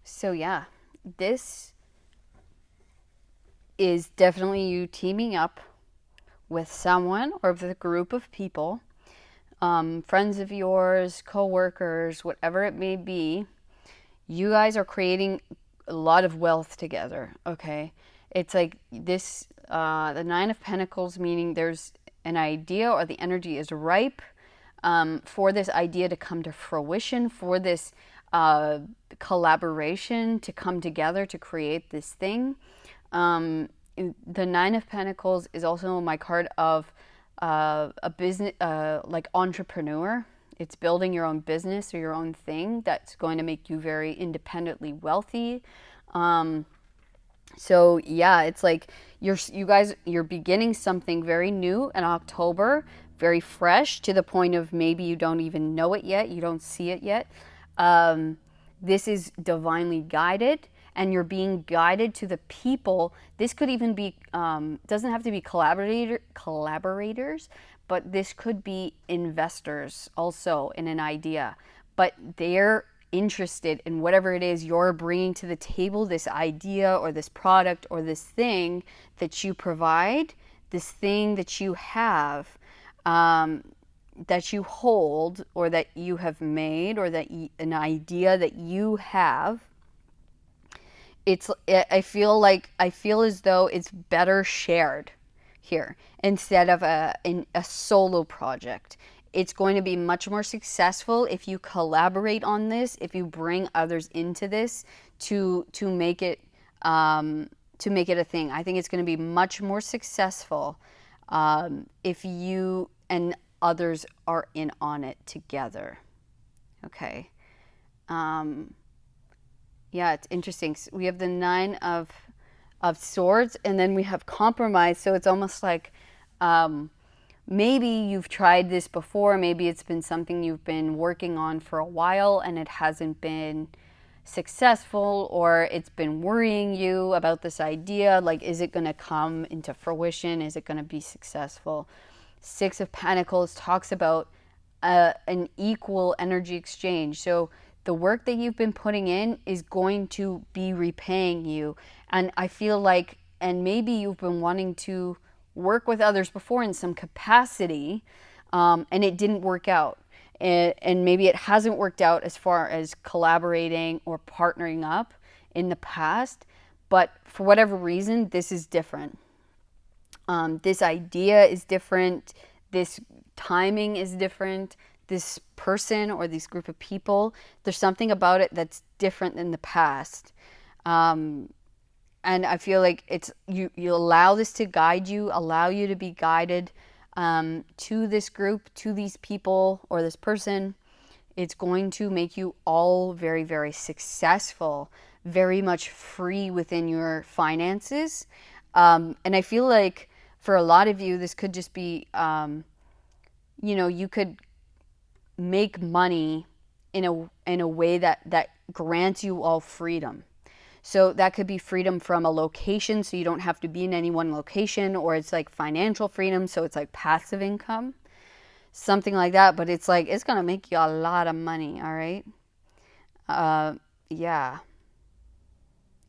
So yeah, this is definitely you teaming up with someone or with a group of people, friends of yours, co-workers, whatever it may be. You guys are creating a lot of wealth together, okay? It's like this, the 9 of Pentacles, meaning there's an idea or the energy is ripe for this idea to come to fruition, for this collaboration to come together to create this thing. The 9 of Pentacles is also my card of a business, like entrepreneur. It's building your own business or your own thing that's going to make you very independently wealthy. So yeah, it's like you're beginning something very new in October, very fresh to the point of maybe you don't even know it yet, you don't see it yet. This is divinely guided, and you're being guided to the people. This could even be doesn't have to be collaborators, but this could be investors also in an idea. But they're interested in whatever it is you're bringing to the table, this idea or this product or this thing that you provide, this thing that you have, that you hold, or that you have made, or that an idea that you have. I feel as though it's better shared. here instead of a solo project. It's going to be much more successful if you collaborate on this, if you bring others into this to make it a thing. I think it's going to be much more successful if you and others are in on it together. Okay. Yeah, it's interesting. We have the Nine of Swords, and then we have compromise. So it's almost like maybe you've tried this before. Maybe it's been something you've been working on for a while, and it hasn't been successful, or it's been worrying you about this idea. Like, is it going to come into fruition? Is it going to be successful? Six of Pentacles talks about an equal energy exchange. So the work that you've been putting in is going to be repaying you. And I feel like, and maybe you've been wanting to work with others before in some capacity, and it didn't work out. And maybe it hasn't worked out as far as collaborating or partnering up in the past. But for whatever reason, this is different. This idea is different. This timing is different. This person or this group of people, there's something about it that's different than the past. And I feel like it's you allow this to guide you, allow you to be guided to this group, to these people or this person. It's going to make you all very, very successful, very much free within your finances. And I feel like for a lot of you, this could just be, you could make money in a way that grants you all freedom. So that could be freedom from a location, so you don't have to be in any one location, or it's like financial freedom, so it's like passive income, something like that. But it's like, it's gonna make you a lot of money. All right. Yeah,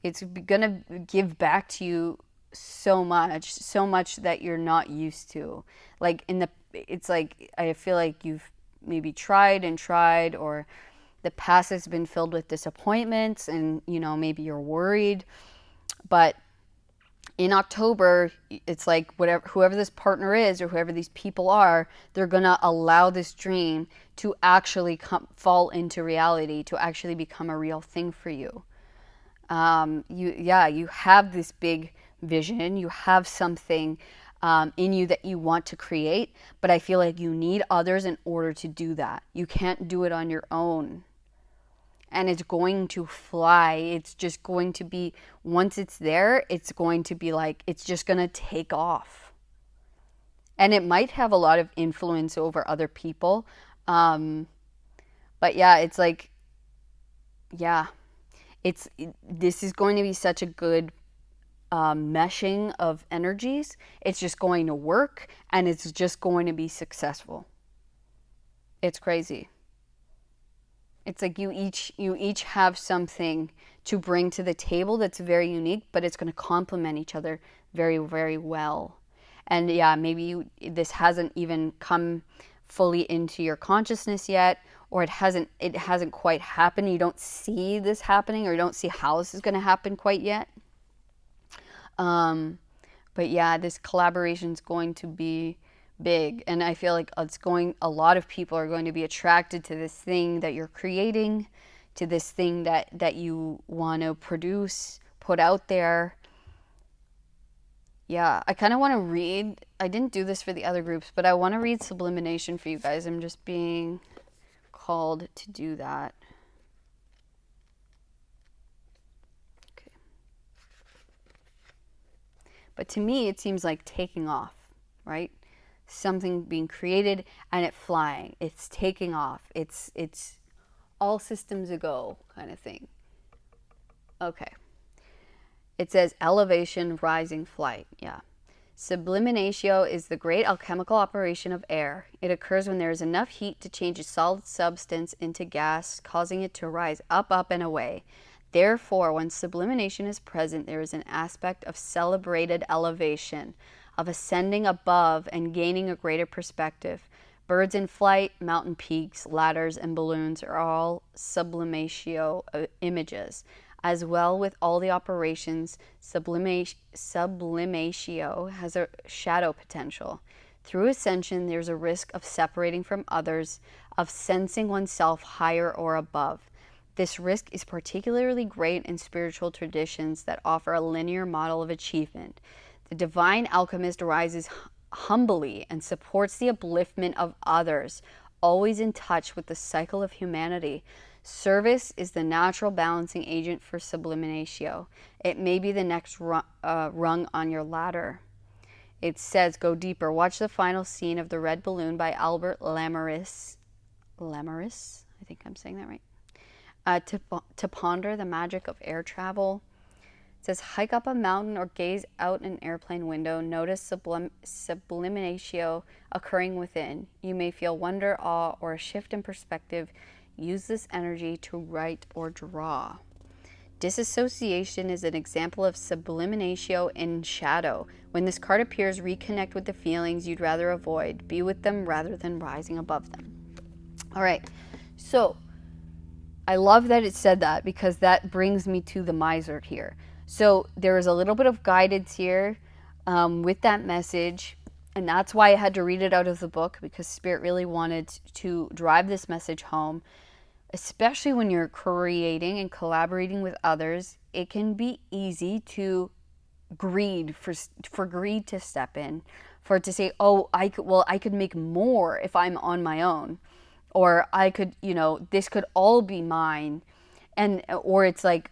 it's gonna give back to you so much that you're not used to. Like it's like, I feel like you've maybe tried, or the past has been filled with disappointments, and maybe you're worried. But in October, it's like whoever this partner is, or whoever these people are, they're gonna allow this dream to actually fall into reality, to actually become a real thing for you. You have this big vision, you have something in you that you want to create, but I feel like you need others in order to do that. You can't do it on your own. And it's going to fly. It's just going to be, once it's there, it's going to be like, it's just going to take off. And it might have a lot of influence over other people. But yeah, it's like, yeah, this is going to be such a good meshing of energies. It's just going to work, and it's just going to be successful. It's crazy. It's like you each have something to bring to the table that's very unique, but it's going to complement each other very, very well. And yeah, maybe this hasn't even come fully into your consciousness yet, or it hasn't quite happened. You don't see this happening, or you don't see how this is going to happen quite yet. But yeah, this collaboration is going to be big, and I feel like a lot of people are going to be attracted to this thing that you're creating, to this thing that you want to produce, put out there. Yeah, I kind of want to read, I didn't do this for the other groups, but I want to read Sublimination for you guys. I'm just being called to do that. Okay. But to me, it seems like taking off, right? Something being created and it flying. It's taking off. It's all systems a go kind of thing. Okay. It says elevation, rising, flight. Yeah. Subliminatio is the great alchemical operation of air. It occurs when there is enough heat to change a solid substance into gas, causing it to rise up, and away. Therefore, when sublimation is present, there is an aspect of celebrated elevation, of ascending above and gaining a greater perspective. Birds in flight, mountain peaks, ladders, and balloons are all sublimatio images. As well with all the operations, sublimatio has a shadow potential. Through ascension, there's a risk of separating from others, of sensing oneself higher or above. This risk is particularly great in spiritual traditions that offer a linear model of achievement. The divine alchemist rises humbly and supports the upliftment of others, always in touch with the cycle of humanity. Service is the natural balancing agent for sublimatio. It may be the next rung on your ladder. It says, go deeper. Watch the final scene of The Red Balloon by Albert Lamaris. Lamaris? I think I'm saying that right. To ponder the magic of air travel. It says, hike up a mountain or gaze out an airplane window. Notice sublimatio occurring within. You may feel wonder, awe, or a shift in perspective. Use this energy to write or draw. Disassociation is an example of sublimatio in shadow. When this card appears, reconnect with the feelings you'd rather avoid. Be with them rather than rising above them. All right, so I love that it said that, because that brings me to the miser here. So there is a little bit of guidance here with that message, and that's why I had to read it out of the book, because Spirit really wanted to drive this message home. Especially when you're creating and collaborating with others, it can be easy to greed, for greed to step in, for it to say, oh, I could make more if I'm on my own, or I could, this could all be mine. Or it's like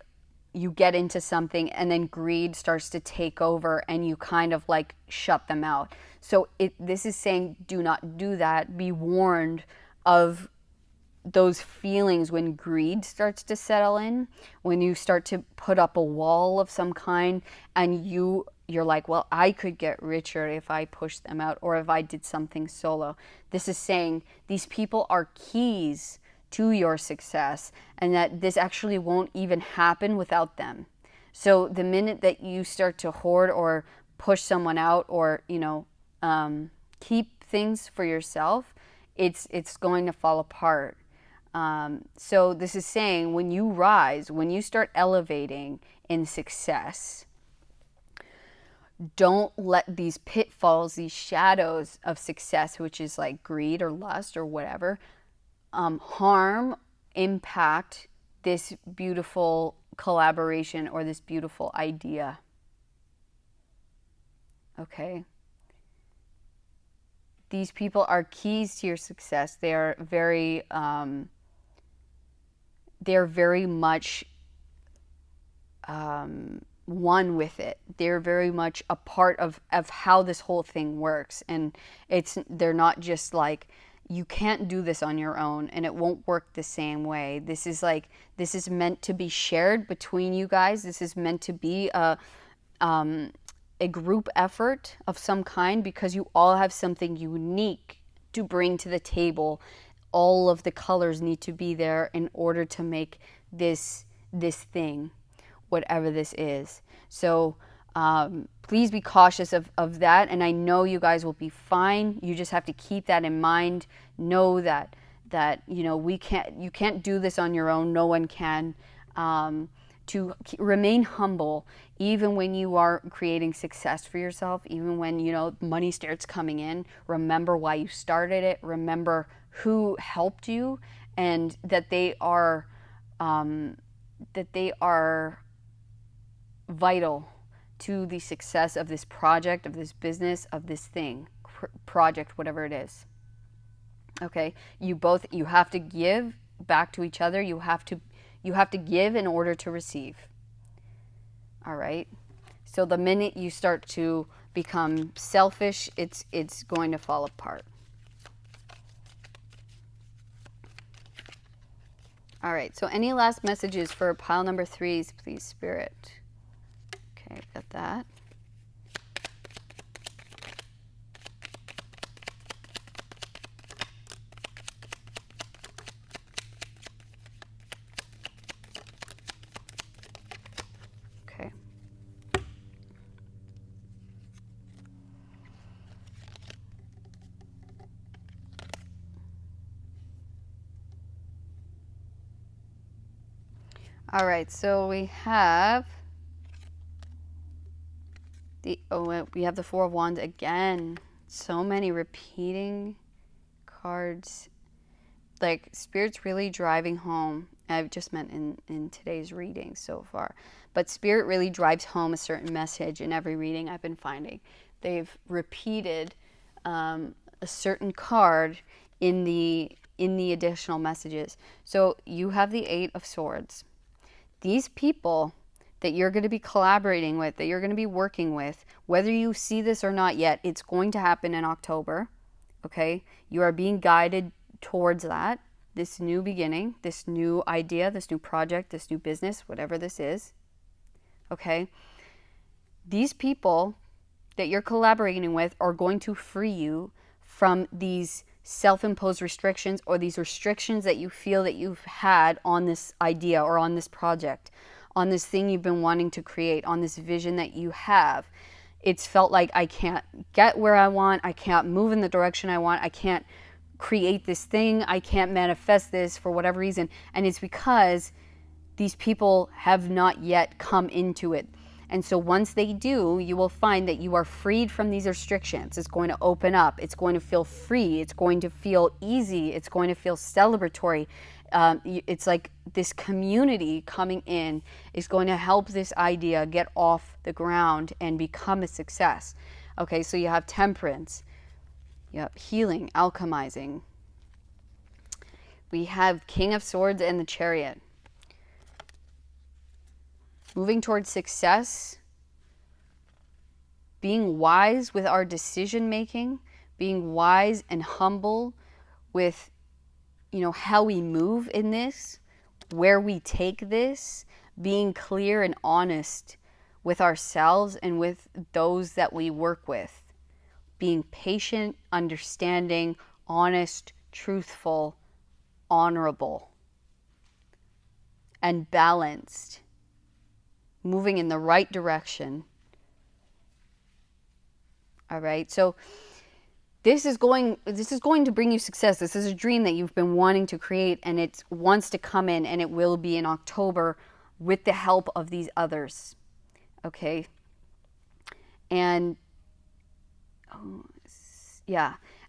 you get into something and then greed starts to take over and you kind of like shut them out. So this is saying, do not do that. Be warned of those feelings when greed starts to settle in, when you start to put up a wall of some kind, and you're like, well, I could get richer if I pushed them out, or if I did something solo. This is saying these people are keys to your success, and that this actually won't even happen without them. So the minute that you start to hoard or push someone out, or keep things for yourself, it's going to fall apart. So this is saying, when you rise, when you start elevating in success, don't let these pitfalls, these shadows of success, which is like greed or lust or whatever, harm, impact this beautiful collaboration or this beautiful idea. Okay? These people are keys to your success. They are very much one with it. They're very much a part of how this whole thing works. And they're not just like, you can't do this on your own and it won't work the same way. This is meant to be shared between you guys. This is meant to be a group effort of some kind, because you all have something unique to bring to the table. All of the colors need to be there in order to make this thing, whatever this is. So please be cautious of that. And I know you guys will be fine. You just have to keep that in mind. Know that you can't do this on your own. No one can. To remain humble, even when you are creating success for yourself, even when money starts coming in. Remember why you started it. Remember who helped you, and that they are vital to the success of this project, of this business, of this thing, project, whatever it is. Okay, you have to give back to each other. You have to give in order to receive. All right. So the minute you start to become selfish, it's going to fall apart. All right. So any last messages for pile number 3s, please, Spirit? Okay, I've got that. Okay. All right, so we have we have the Four of Wands again. So many repeating cards. Like, Spirit's really driving home. I've just meant in today's reading so far. But Spirit really drives home a certain message in every reading I've been finding. They've repeated a certain card in the additional messages. So you have the Eight of Swords. These people that you're going to be collaborating with, that you're going to be working with, whether you see this or not yet, it's going to happen in October. Okay? You are being guided towards that, this new beginning, this new idea, this new project, this new business, whatever this is. Okay? These people that you're collaborating with are going to free you from these self-imposed restrictions, or these restrictions that you feel that you've had on this idea or on this project, on this thing you've been wanting to create, on this vision that you have. It's felt like, I can't get where I want, I can't move in the direction I want, I can't create this thing, I can't manifest this for whatever reason. And it's because these people have not yet come into it. And so once they do, you will find that you are freed from these restrictions. It's going to open up. It's going to feel free. It's going to feel easy. It's going to feel celebratory. It's like this community coming in is going to help this idea get off the ground and become a success. Okay, so you have Temperance. You have healing, alchemizing. We have King of Swords and the Chariot. Moving towards success, being wise with our decision making, being wise and humble with, how we move in this, where we take this, being clear and honest with ourselves and with those that we work with, being patient, understanding, honest, truthful, honorable, and balanced. Moving in the right direction. All right, so this is going to bring you success. This is a dream that you've been wanting to create, and it wants to come in, and it will be in October with the help of these others. Okay, and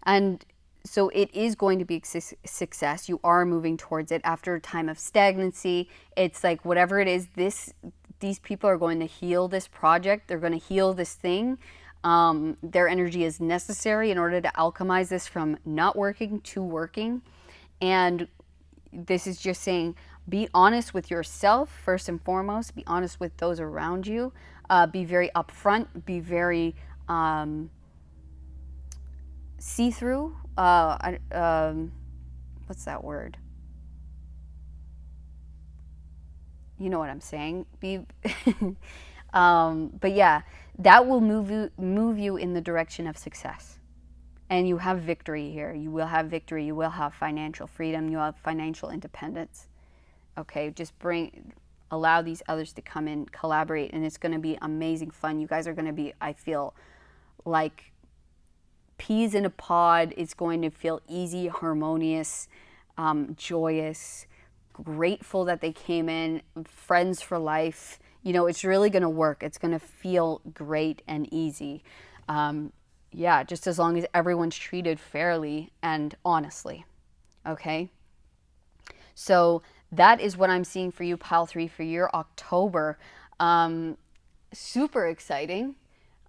and so it is going to be success. You are moving towards it after a time of stagnancy. It's like, whatever it is, these people are going to heal this project. They're going to heal this thing. Their energy is necessary in order to alchemize this from not working to working. And this is just saying, be honest with yourself first and foremost. Be honest with those around you. Be very upfront. Be very see-through. What's that word? You know what I'm saying. But yeah, that will move you in the direction of success. And you have victory here. You will have victory. You will have financial freedom. You have financial independence. Okay, just allow these others to come in, collaborate, and it's going to be amazing fun. You guys are going to be, I feel, like peas in a pod. It's going to feel easy, harmonious, joyous, grateful that they came in, friends for life. It's really going to work. It's going to feel great and easy. Just as long as everyone's treated fairly and honestly. Okay? So that is what I'm seeing for you, Pile 3, for your October. Super exciting.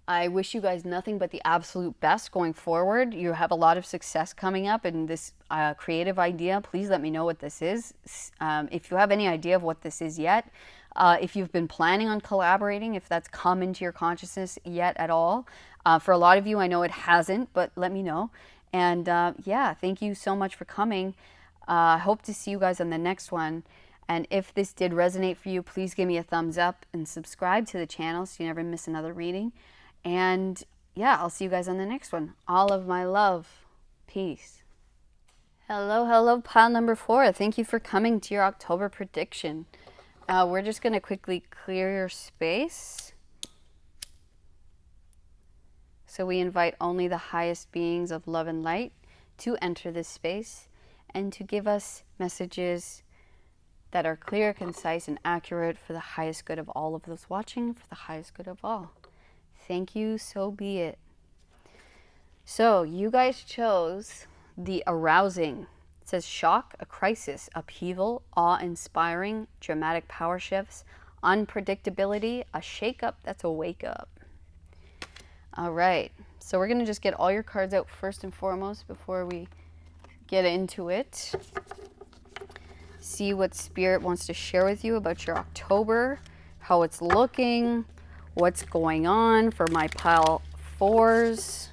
I wish you guys nothing but the absolute best going forward. You have a lot of success coming up in this creative idea. Please let me know what this is. If you have any idea of what this is yet, if you've been planning on collaborating, if that's come into your consciousness yet at all. For a lot of you, I know it hasn't, but let me know. And thank you so much for coming. I hope to see you guys on the next one. And if this did resonate for you, please give me a thumbs up and subscribe to the channel so you never miss another reading. And I'll see you guys on the next one. All of my love. Peace. Hello, pile number 4. Thank you for coming to your October prediction. We're just going to quickly clear your space. So we invite only the highest beings of love and light to enter this space and to give us messages that are clear, concise, and accurate for the highest good of all of those watching, for the highest good of all. Thank you, so be it. So you guys chose the arousing. It says shock, a crisis, upheaval, awe-inspiring, dramatic power shifts, unpredictability, a shake-up, that's a wake-up. All right, so we're going to just get all your cards out first and foremost before we get into it. See what Spirit wants to share with you about your October, how it's looking, what's going on for my pile 4s.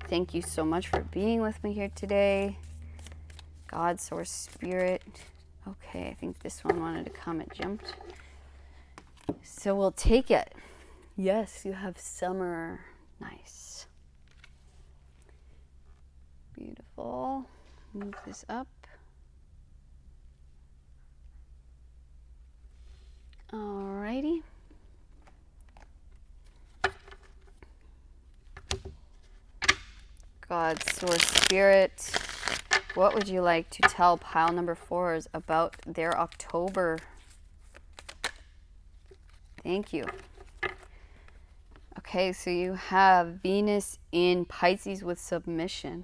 Thank you so much for being with me here today. God, Source, Spirit. Okay, I think this one wanted to come. It jumped. So we'll take it. Yes, you have summer. Nice. Beautiful. Move this up. Alrighty. God, Source, Spirit, what would you like to tell pile number 4s about their October? Thank you. Okay, so you have Venus in Pisces with submission.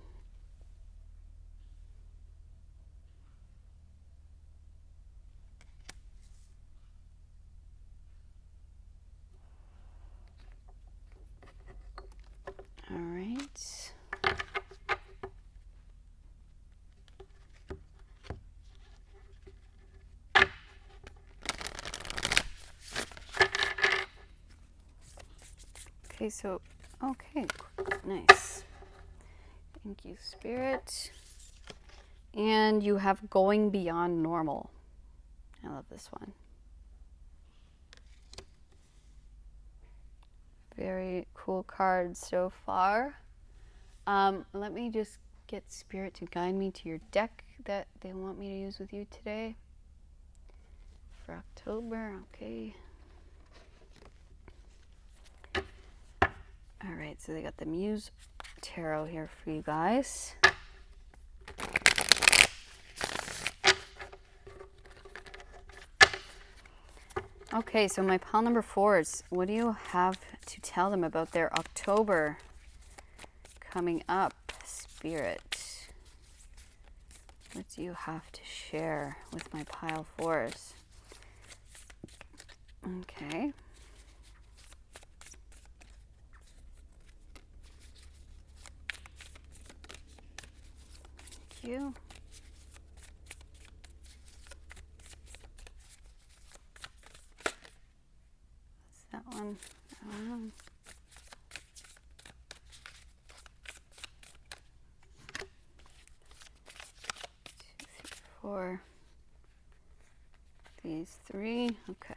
All right. Okay, so, okay, nice. Thank you, Spirit. And you have going beyond normal. I love this one. Very cool cards so far. Let me just get Spirit to guide me to your deck that they want me to use with you today. For October, okay. All right, so they got the Muse Tarot here for you guys. Okay, so my pile number 4s, what do you have to tell them about their October coming up, Spirit? What do you have to share with my pile 4s? Okay. Thank you. That one, I don't know. 2, 3, 4. These 3, okay.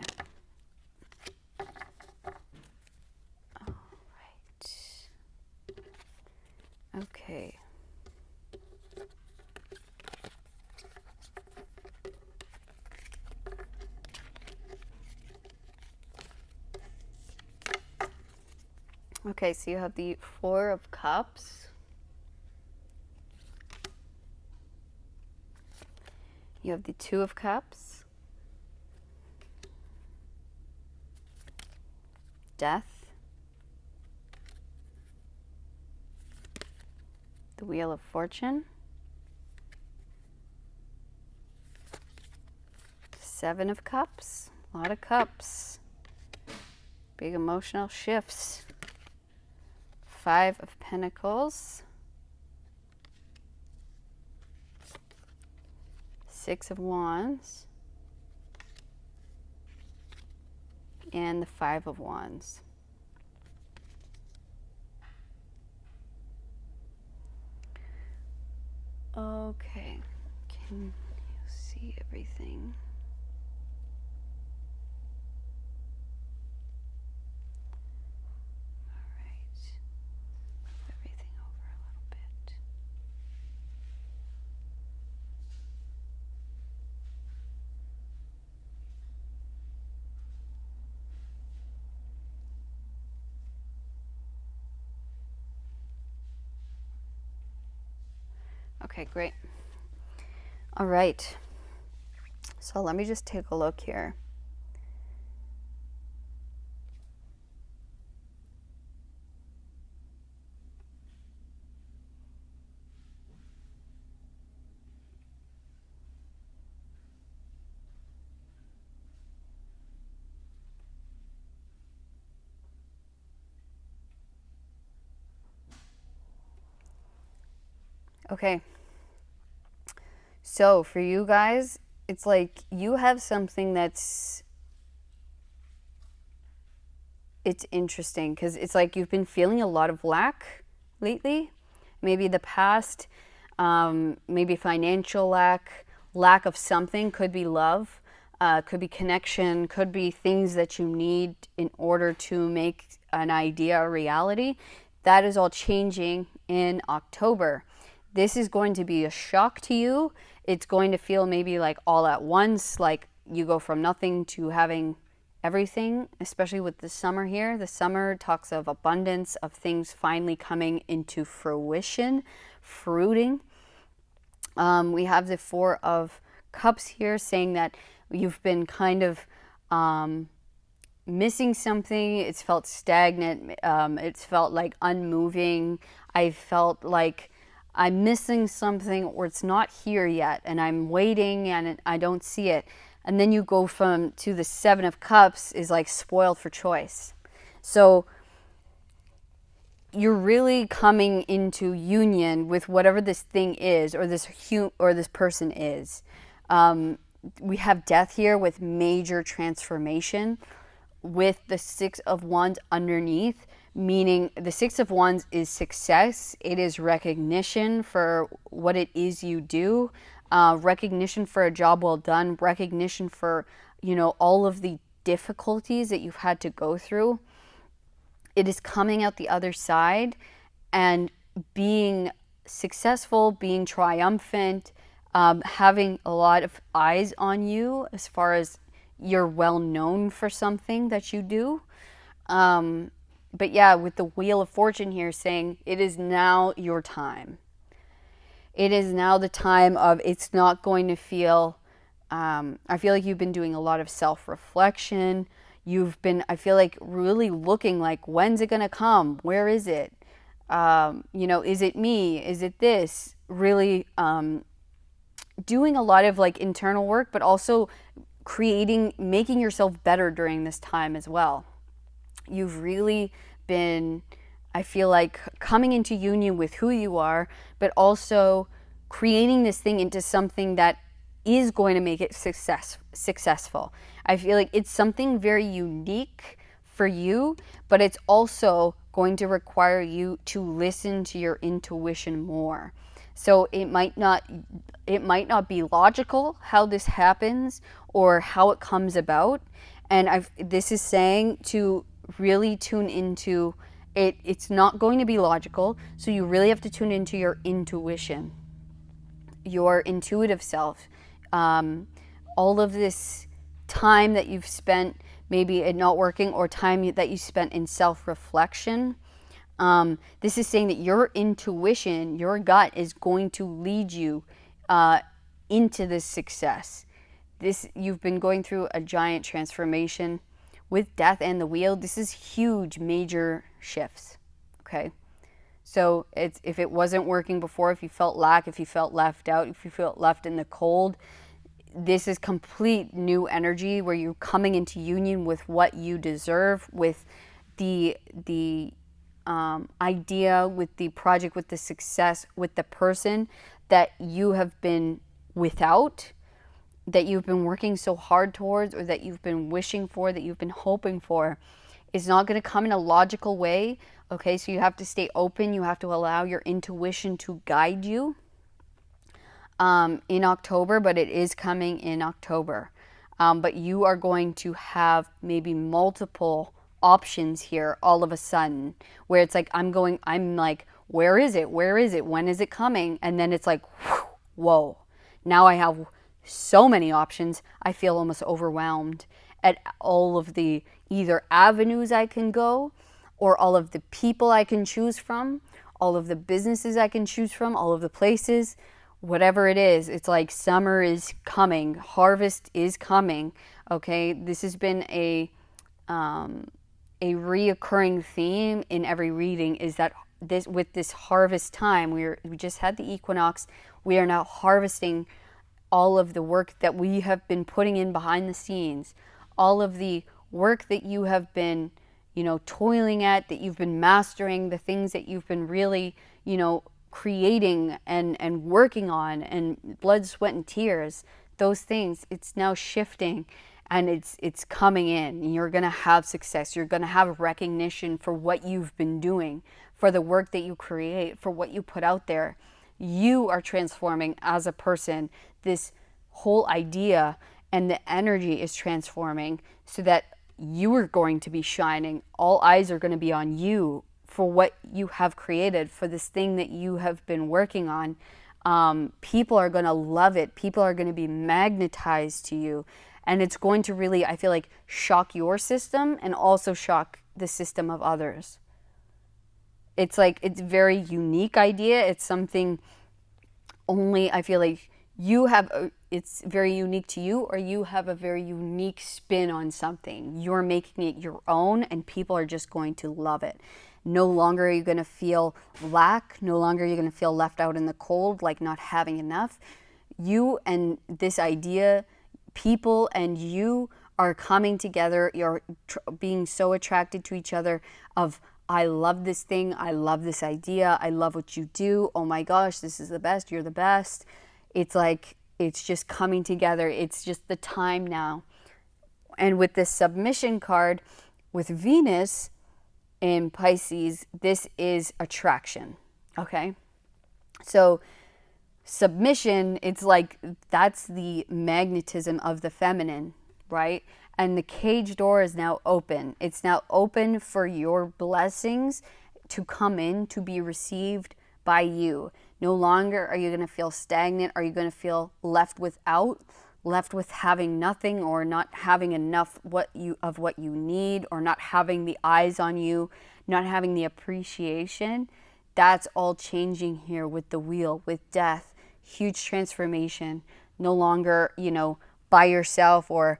All right. Okay. Okay, so you have the 4 of Cups. You have the 2 of Cups. Death. The Wheel of Fortune. 7 of Cups. A lot of cups. Big emotional shifts. 5 of Pentacles. 6 of Wands. And the 5 of Wands. Okay, can you see everything? All right, move everything over a little bit. Okay, great. All right. So let me just take a look here. Okay. So for you guys, it's like you have something it's interesting because it's like you've been feeling a lot of lack lately. Maybe the past, maybe financial lack of something, could be love, could be connection, could be things that you need in order to make an idea a reality. That is all changing in October. This is going to be a shock to you. It's going to feel maybe like all at once, like you go from nothing to having everything, especially with the summer here. The summer talks of abundance, of things finally coming into fruition, fruiting. We have the Four of Cups here saying that you've been kind of missing something. It's felt stagnant. It's felt like unmoving. I felt like I'm missing something, or it's not here yet and I'm waiting and I don't see it. And then you go to the Seven of Cups is like spoiled for choice. So you're really coming into union with whatever this thing is, or this person is. We have death here with major transformation, with the Six of Wands underneath, meaning the Six of Wands is success. It is recognition for what it is you do, recognition for a job well done, recognition for, all of the difficulties that you've had to go through. It is coming out the other side and being successful, being triumphant, having a lot of eyes on you as far as you're well known for something that you do. But yeah, with the Wheel of Fortune here saying it is now your time. It is now the time of, it's not going to feel, I feel like you've been doing a lot of self-reflection. I feel like really looking like, when's it going to come? Where is it? Is it me? Is it this? Really doing a lot of like internal work, but also making yourself better during this time as well. You've really been, I feel like, coming into union with who you are, but also creating this thing into something that is going to make it successful. I feel like it's something very unique for you, but it's also going to require you to listen to your intuition more. So it might not be logical how this happens or how it comes about. And this is saying to really tune into it. It's not going to be logical. So you really have to tune into your intuition, your intuitive self. All of this time that you've spent maybe it not working, or time that you spent in self-reflection. This is saying that your intuition, your gut, is going to lead you into this success. You've been going through a giant transformation with death and the wheel. This is huge, major shifts. Okay. So if it wasn't working before, if you felt lack, if you felt left out, if you felt left in the cold, this is complete new energy where you're coming into union with what you deserve, with the idea, with the project, with the success, with the person that you have been without, that you've been working so hard towards, or that you've been wishing for, that you've been hoping for. Is not going to come in a logical way. Okay, so you have to stay open. You have to allow your intuition to guide you in October, but it is coming in October. But you are going to have maybe multiple options here all of a sudden, where it's like, I'm like, where is it? Where is it? When is it coming? And then it's like, whoa, now I have so many options. I feel almost overwhelmed at all of the either avenues I can go, or all of the people I can choose from, all of the businesses I can choose from, all of the places. whatever it is. It's like summer is coming, harvest is coming. Okay, this has been a reoccurring theme in every reading, is that this, with this harvest time, we just had the equinox. We are now harvesting all of the work that we have been putting in behind the scenes, all of the work that you have been, toiling at, that you've been mastering, the things that you've been really, creating and working on, and blood, sweat, and tears. Those things, it's now shifting, and it's coming in. You're going to have success. You're going to have recognition for what you've been doing, for the work that you create, for what you put out there. You are transforming as a person. This whole idea and the energy is transforming, so that you are going to be shining. All eyes are going to be on you for what you have created, for this thing that you have been working on. People are going to love it. People are going to be magnetized to you. And it's going to really, I feel like, shock your system and also shock the system of others. It's like, it's a very unique idea. It's something only, I feel like, you have, it's very unique to you, or you have a very unique spin on something. You're making it your own, and people are just going to love it. No longer are you going to feel lack. No longer are you going to feel left out in the cold, like not having enough. You and this idea, people and you are coming together. You're being so attracted to each other of, I love this thing. I love this idea. I love what you do. Oh my gosh, this is the best. You're the best. It's like, it's just coming together. It's just the time now. And with this submission card with Venus in Pisces, this is attraction. Okay. So submission, it's like, that's the magnetism of the feminine, right? And the cage door is now open. It's now open for your blessings to come in, to be received by you. No longer are you going to feel stagnant. Are you going to feel left without, left with having nothing, or not having enough of what you need, or not having the eyes on you, not having the appreciation. That's all changing here with the wheel, with death. Huge transformation. No longer, by yourself, or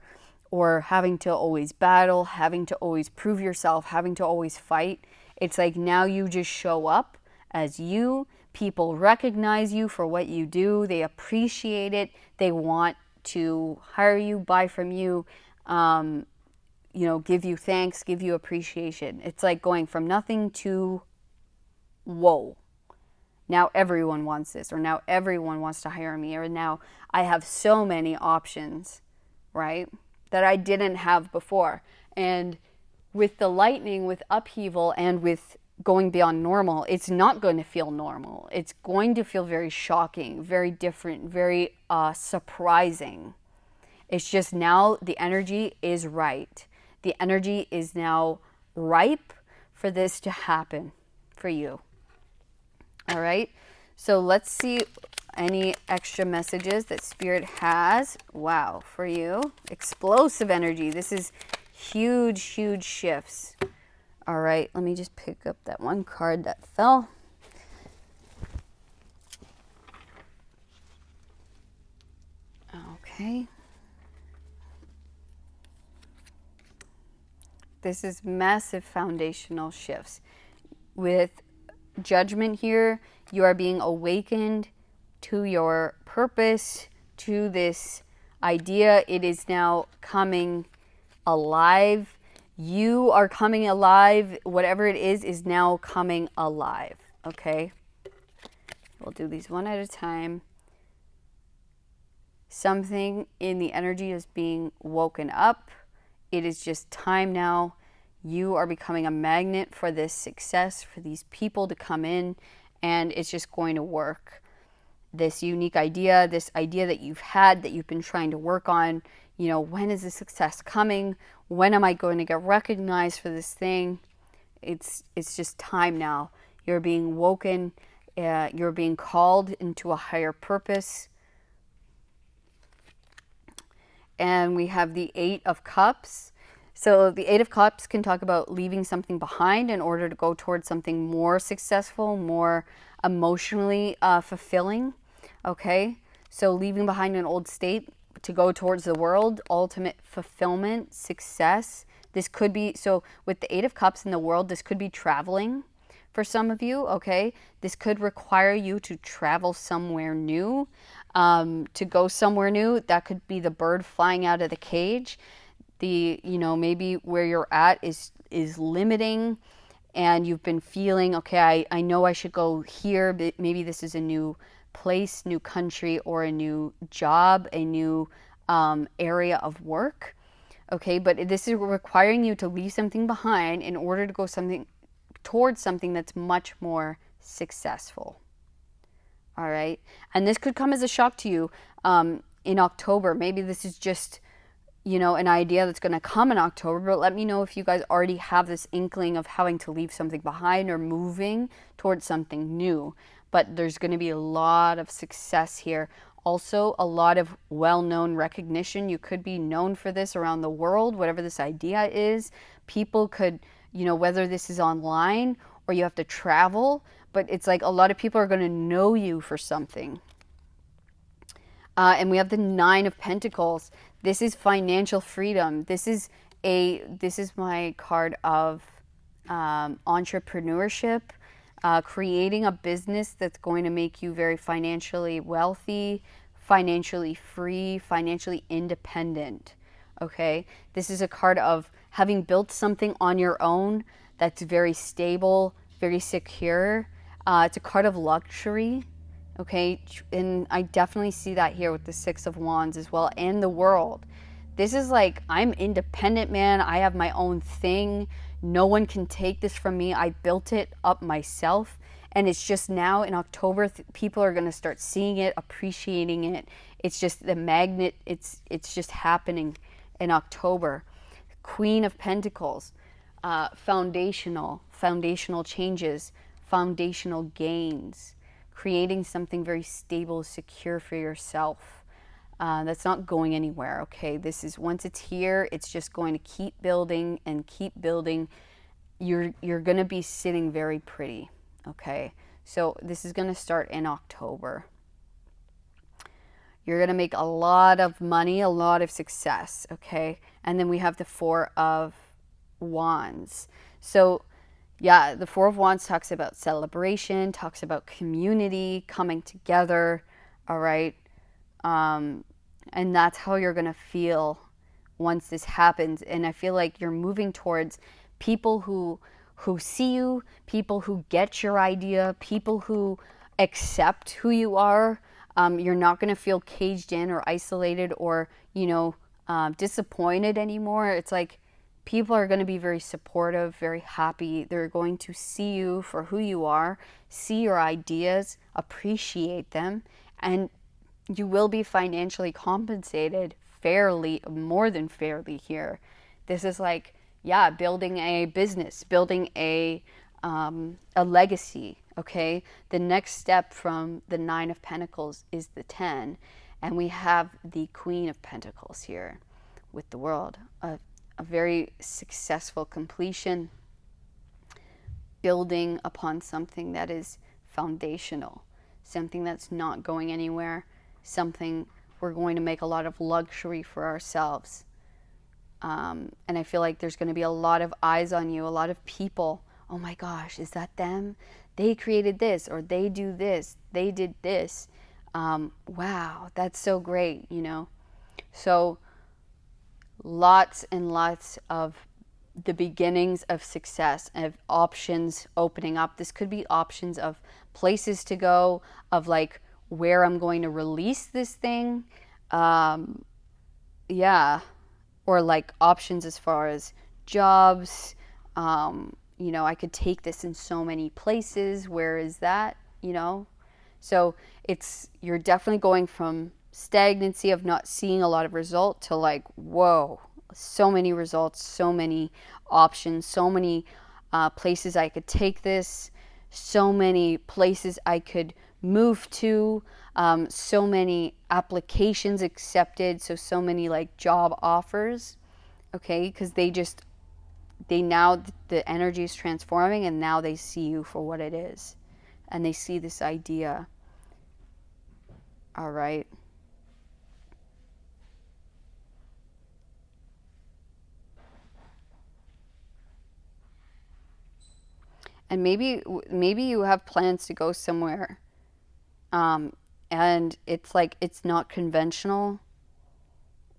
having to always battle, having to always prove yourself, having to always fight. It's like, now you just show up as you. People recognize you for what you do. They appreciate it. They want to hire you, buy from you, give you thanks, give you appreciation. It's like going from nothing to, whoa, now everyone wants this, or now everyone wants to hire me, or now I have so many options, right, that I didn't have before. And with the lightning, with upheaval, and with going beyond normal, it's not going to feel normal. It's going to feel very shocking, very different, very surprising. It's just, now the energy is right. The energy is now ripe for this to happen for you. All right. So let's see any extra messages that Spirit has. Wow, for you. Explosive energy. This is huge, huge shifts. All right, let me just pick up that one card that fell. Okay. This is massive foundational shifts. With Judgment here, you are being awakened to your purpose, to this idea. It is now coming alive. You are coming alive. Whatever it is now coming alive. Okay? We'll do these one at a time. Something in the energy is being woken up. It is just time now. You are becoming a magnet for this success, for these people to come in, and it's just going to work. This unique idea, this idea that you've had, that you've been trying to work on, when is the success coming? When am I going to get recognized for this thing? It's just time now. You're being woken. You're being called into a higher purpose. And we have the Eight of Cups. So the Eight of Cups can talk about leaving something behind in order to go towards something more successful, more emotionally fulfilling. Okay, so leaving behind an old state to go towards the world, ultimate fulfillment, success. This could be, so with the Eight of Cups in the world, this could be traveling for some of you, okay? This could require you to travel somewhere new, to go somewhere new. That could be the bird flying out of the cage. Maybe where you're at is limiting, and you've been feeling, okay, I know I should go here, but maybe this is a new place, new country, or a new job, a new area of work. Okay, but this is requiring you to leave something behind in order to go towards something that's much more successful. All right, and this could come as a shock to you in October. Maybe this is just an idea that's going to come in October, but let me know if you guys already have this inkling of having to leave something behind or moving towards something new. But there's going to be a lot of success here. Also, a lot of well-known recognition. You could be known for this around the world, whatever this idea is. People could, whether this is online or you have to travel, but it's like a lot of people are going to know you for something. And we have the Nine of Pentacles. This is financial freedom. This is my card of entrepreneurship, creating a business that's going to make you very financially wealthy, financially free, financially independent. Okay, this is a card of having built something on your own that's very stable, very secure. It's a card of luxury. Okay, and I definitely see that here with the Six of Wands as well, and the World. This is like, I'm independent, man. I have my own thing. No one can take this from me. I built it up myself. And it's just now in October, people are going to start seeing it, appreciating it. It's just the magnet. It's just happening in October. Queen of Pentacles, foundational changes, foundational gains, creating something very stable, secure for yourself. That's not going anywhere, okay? This is, once it's here, it's just going to keep building and keep building. You're going to be sitting very pretty, okay? So this is going to start in October. You're going to make a lot of money, a lot of success, okay? And then we have the Four of Wands. So yeah, the Four of Wands talks about celebration, talks about community, coming together, all right? And that's how you're going to feel once this happens. And I feel like you're moving towards people who see you, people who get your idea, people who accept who you are. You're not going to feel caged in or isolated or, disappointed anymore. It's like, people are going to be very supportive, very happy. They're going to see you for who you are, see your ideas, appreciate them, and you will be financially compensated fairly, more than fairly here. This is like, yeah, building a business, building a legacy, okay? The next step from the Nine of Pentacles is the 10, and we have the Queen of Pentacles here with the World. A very successful completion, building upon something that is foundational, something that's not going anywhere, something we're going to make a lot of luxury for ourselves. And I feel like there's going to be a lot of eyes on you, a lot of people. Oh my gosh, is that them? They created this, or they do this, they did this. Wow, that's so great, So lots and lots of the beginnings of success, of options opening up. This could be options of places to go, of like where I'm going to release this thing. Yeah. Or like options as far as jobs. I could take this in so many places. Where is that? So you're definitely going from stagnancy of not seeing a lot of result to like, whoa, so many results, so many options, so many places I could take this, so many places I could move to, so many applications accepted, so many like job offers, okay? Because now the energy is transforming, and now they see you for what it is, and they see this idea. All right. And maybe you have plans to go somewhere, um, and it's like it's not conventional,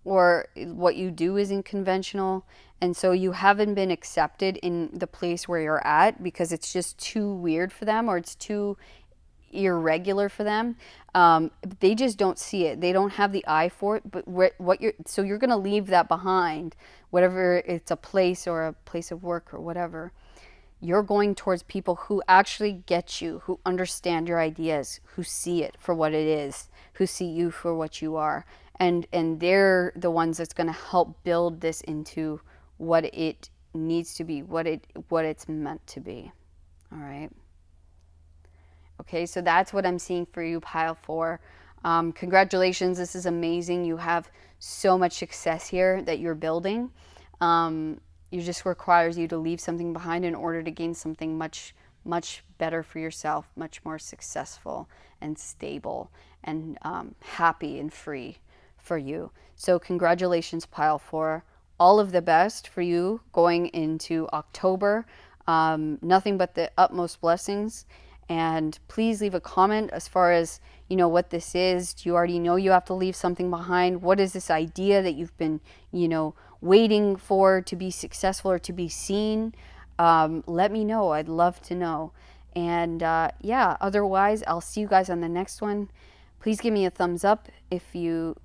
or what you do isn't conventional, and so you haven't been accepted in the place where you're at because it's just too weird for them, or it's too irregular for them. They just don't see it. They don't have the eye for it. But what you're so you're gonna leave that behind, whatever it's a place or a place of work or whatever. You're going towards people who actually get you, who understand your ideas, who see it for what it is, who see you for what you are. And they're the ones that's going to help build this into what it needs to be, what it's meant to be. All right. Okay, so that's what I'm seeing for you, pile 4. Congratulations, this is amazing. You have so much success here that you're building. It just requires you to leave something behind in order to gain something much, much better for yourself, much more successful and stable and happy and free for you. So congratulations, pile 4. All of the best for you going into October. Nothing but the utmost blessings. And please leave a comment as far as, what this is. Do you already know you have to leave something behind? What is this idea that you've been, waiting for to be successful or to be seen? Let me know. I'd love to know. And yeah, otherwise, I'll see you guys on the next one. Please give me a thumbs up if you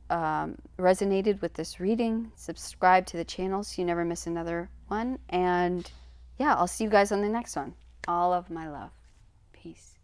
resonated with this reading. Subscribe to the channel so you never miss another one. And yeah, I'll see you guys on the next one. All of my love. Peace.